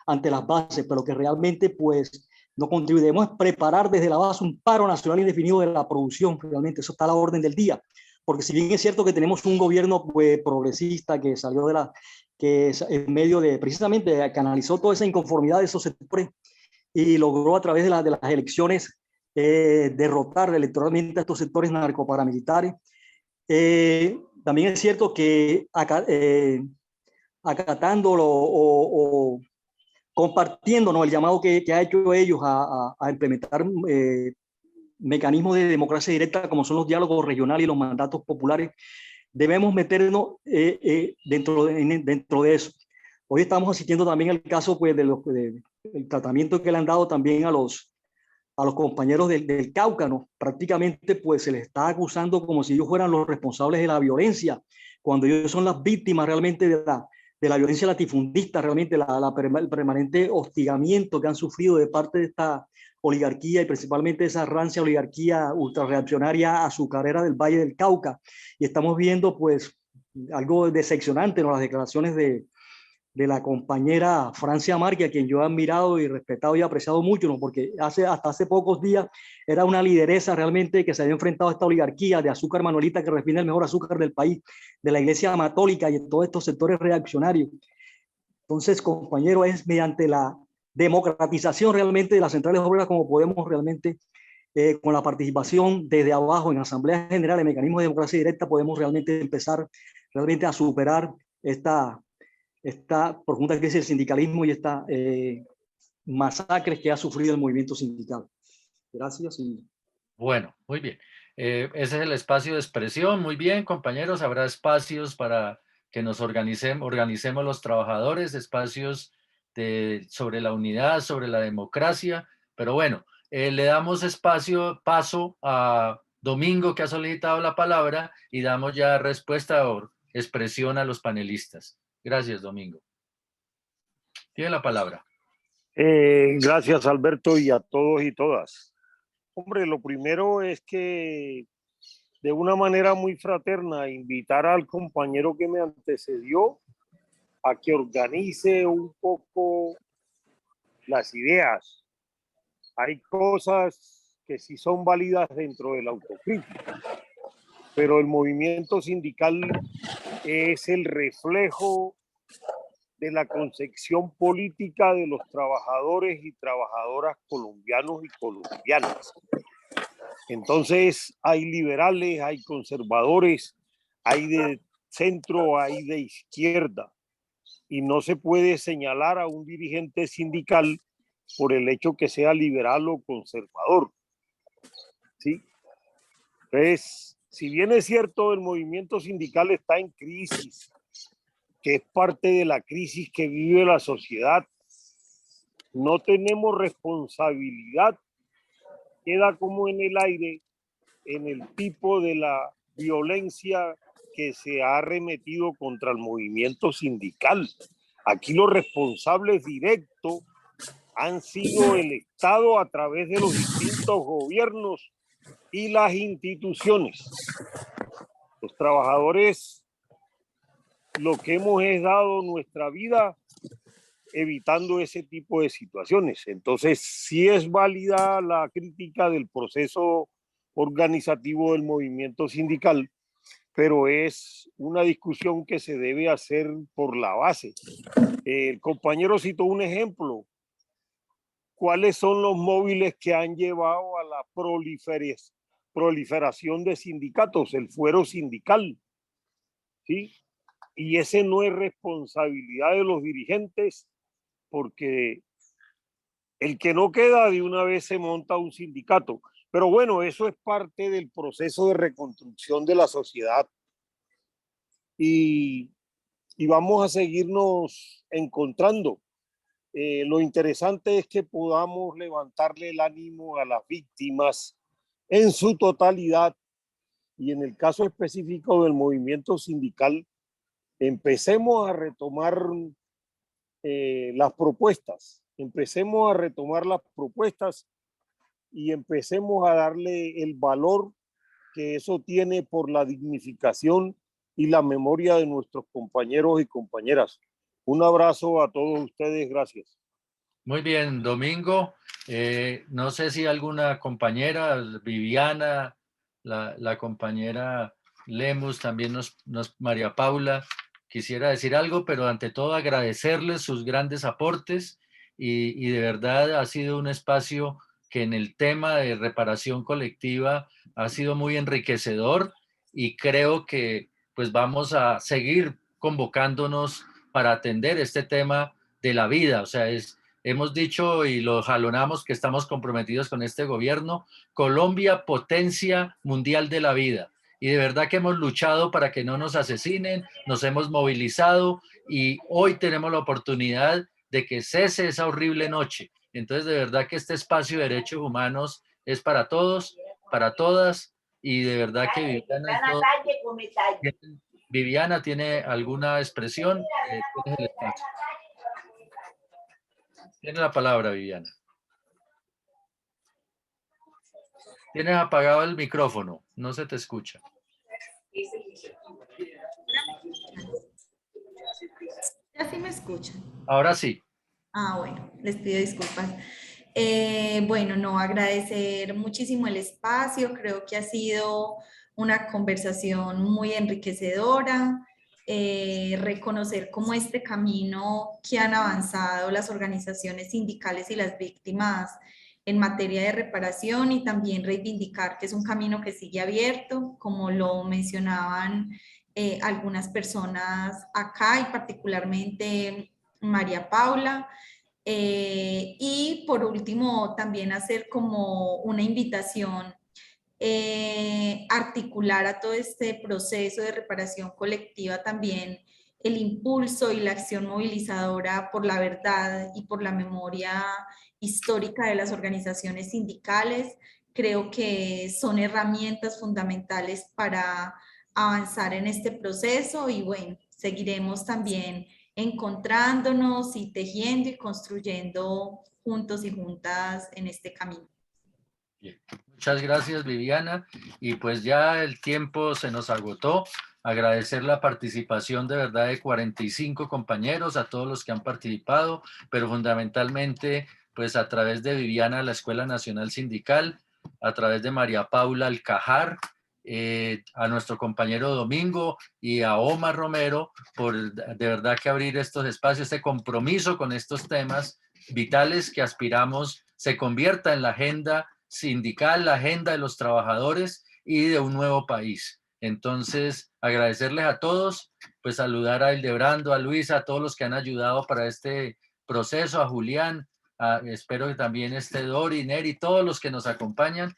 ante las bases, pero que realmente pues no contribuye. Debemos preparar desde la base un paro nacional indefinido de la producción, realmente eso está a la orden del día, porque si bien es cierto que tenemos un gobierno pues, progresista que salió que en medio de, precisamente, canalizó toda esa inconformidad de esos sectores y logró a través de las elecciones derrotar electoralmente a estos sectores narcoparamilitares, también es cierto que acatándolo o compartiéndonos el llamado que ha hecho ellos a implementar mecanismos de democracia directa como son los diálogos regionales y los mandatos populares, debemos meternos dentro de eso. Hoy estamos asistiendo también al caso pues, del tratamiento que le han dado también a los compañeros del Cauca, ¿no? Prácticamente pues se les está acusando como si ellos fueran los responsables de la violencia, cuando ellos son las víctimas realmente de la violencia latifundista, realmente el permanente hostigamiento que han sufrido de parte de esta oligarquía y principalmente esa rancia oligarquía ultrarreaccionaria azucarera del Valle del Cauca. Y estamos viendo pues algo decepcionante, ¿no? Las declaraciones de la compañera Francia Márquez, a quien yo he admirado y respetado y apreciado mucho, ¿no? Porque hasta hace pocos días era una lideresa realmente que se había enfrentado a esta oligarquía de azúcar Manuelita, que refina el mejor azúcar del país, de la iglesia católica y de todos estos sectores reaccionarios. Entonces, compañero, es mediante la democratización realmente de las centrales obreras como podemos realmente, con la participación desde abajo en Asamblea General, en mecanismos de democracia directa, podemos realmente empezar realmente a superar esta profunda crisis del sindicalismo y esta masacres que ha sufrido el movimiento sindical. Gracias. Bueno, muy bien. Ese es el espacio de expresión. Muy bien, compañeros. Habrá espacios para que nos organicemos los trabajadores, espacios sobre la unidad, sobre la democracia. Pero bueno, le damos paso a Domingo, que ha solicitado la palabra, y damos ya respuesta o expresión a los panelistas. Gracias, Domingo. Tiene la palabra. Gracias, Alberto, y a todos y todas. Hombre, lo primero es que de una manera muy fraterna invitar al compañero que me antecedió a que organice un poco las ideas. Hay cosas que sí son válidas dentro de la autocrítica, pero el movimiento sindical es el reflejo de la concepción política de los trabajadores y trabajadoras colombianos y colombianas. Entonces hay liberales, hay conservadores, hay de centro, hay de izquierda, y no se puede señalar a un dirigente sindical por el hecho que sea liberal o conservador. ¿Sí? Entonces, si bien es cierto, el movimiento sindical está en crisis, que es parte de la crisis que vive la sociedad, no tenemos responsabilidad, queda como en el aire en el tipo de la violencia que se ha arremetido contra el movimiento sindical. Aquí los responsables directos han sido el Estado a través de los distintos gobiernos y las instituciones. Los trabajadores lo que hemos es dado nuestra vida evitando ese tipo de situaciones. Entonces, sí es válida la crítica del proceso organizativo del movimiento sindical, pero es una discusión que se debe hacer por la base. El compañero citó un ejemplo. ¿Cuáles son los móviles que han llevado a la proliferación de sindicatos? El fuero sindical, ¿sí? Y ese no es responsabilidad de los dirigentes, porque el que no queda de una vez se monta un sindicato. Pero bueno, eso es parte del proceso de reconstrucción de la sociedad. Y vamos a seguirnos encontrando. Lo interesante es que podamos levantarle el ánimo a las víctimas en su totalidad, y en el caso específico del movimiento sindical, empecemos a retomar las propuestas, y empecemos a darle el valor que eso tiene por la dignificación y la memoria de nuestros compañeros y compañeras. Un abrazo a todos ustedes, gracias. Muy bien, Domingo. No sé si alguna compañera, Viviana, la compañera Lemus, también María Paula, quisiera decir algo, pero ante todo agradecerles sus grandes aportes y de verdad ha sido un espacio que en el tema de reparación colectiva ha sido muy enriquecedor, y creo que pues vamos a seguir convocándonos para atender este tema de la vida. O sea, hemos dicho y lo jalonamos que estamos comprometidos con este gobierno, Colombia, potencia mundial de la vida. Y de verdad que hemos luchado para que no nos asesinen, nos hemos movilizado y hoy tenemos la oportunidad de que cese esa horrible noche. Entonces, de verdad que este espacio de derechos humanos es para todos, para todas, y de verdad que Viviana tiene alguna expresión. Tienes el espacio. Tiene la palabra, Viviana. Tienes apagado el micrófono, no se te escucha. ¿Ya sí me escuchan? Ahora sí. Ah, bueno, les pido disculpas. Bueno, no, agradecer muchísimo el espacio, creo que ha sido una conversación muy enriquecedora, reconocer cómo este camino que han avanzado las organizaciones sindicales y las víctimas en materia de reparación y también reivindicar que es un camino que sigue abierto, como lo mencionaban algunas personas acá y particularmente María Paula. Y por último, también hacer como una invitación, articular a todo este proceso de reparación colectiva también el impulso y la acción movilizadora por la verdad y por la memoria histórica de las organizaciones sindicales. Creo que son herramientas fundamentales para avanzar en este proceso y bueno, seguiremos también encontrándonos y tejiendo y construyendo juntos y juntas en este camino. Bien. Muchas gracias, Viviana. Y pues ya el tiempo se nos agotó. Agradecer la participación de verdad de 45 compañeros, a todos los que han participado, pero fundamentalmente pues a través de Viviana, la Escuela Nacional Sindical, a través de María Paula Alcajar, a nuestro compañero Domingo y a Omar Romero por de verdad que abrir estos espacios, este compromiso con estos temas vitales que aspiramos se convierta en la agenda sindical, la agenda de los trabajadores y de un nuevo país. Entonces, agradecerles a todos, pues saludar a Hildebrando, a Luisa, a todos los que han ayudado para este proceso, a Julián, espero que también esté Dori, Neri, todos los que nos acompañan,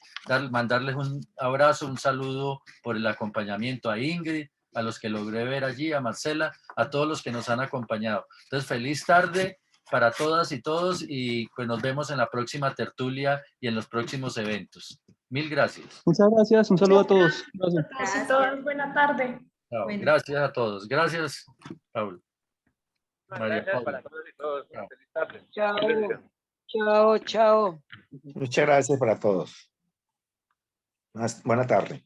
mandarles un abrazo, un saludo por el acompañamiento a Ingrid, a los que logré ver allí, a Marcela, a todos los que nos han acompañado. Entonces, feliz tarde para todas y todos y pues nos vemos en la próxima tertulia y en los próximos eventos. Mil gracias. Muchas gracias, un saludo a todos. Gracias. A todos y todas, buena tarde. Chao. Gracias a todos. Gracias, Paul. María Gracias Paula. para todos y todos. Chao. Feliz tarde. Chao. Chao, chao. Muchas gracias para todos. Buena tarde.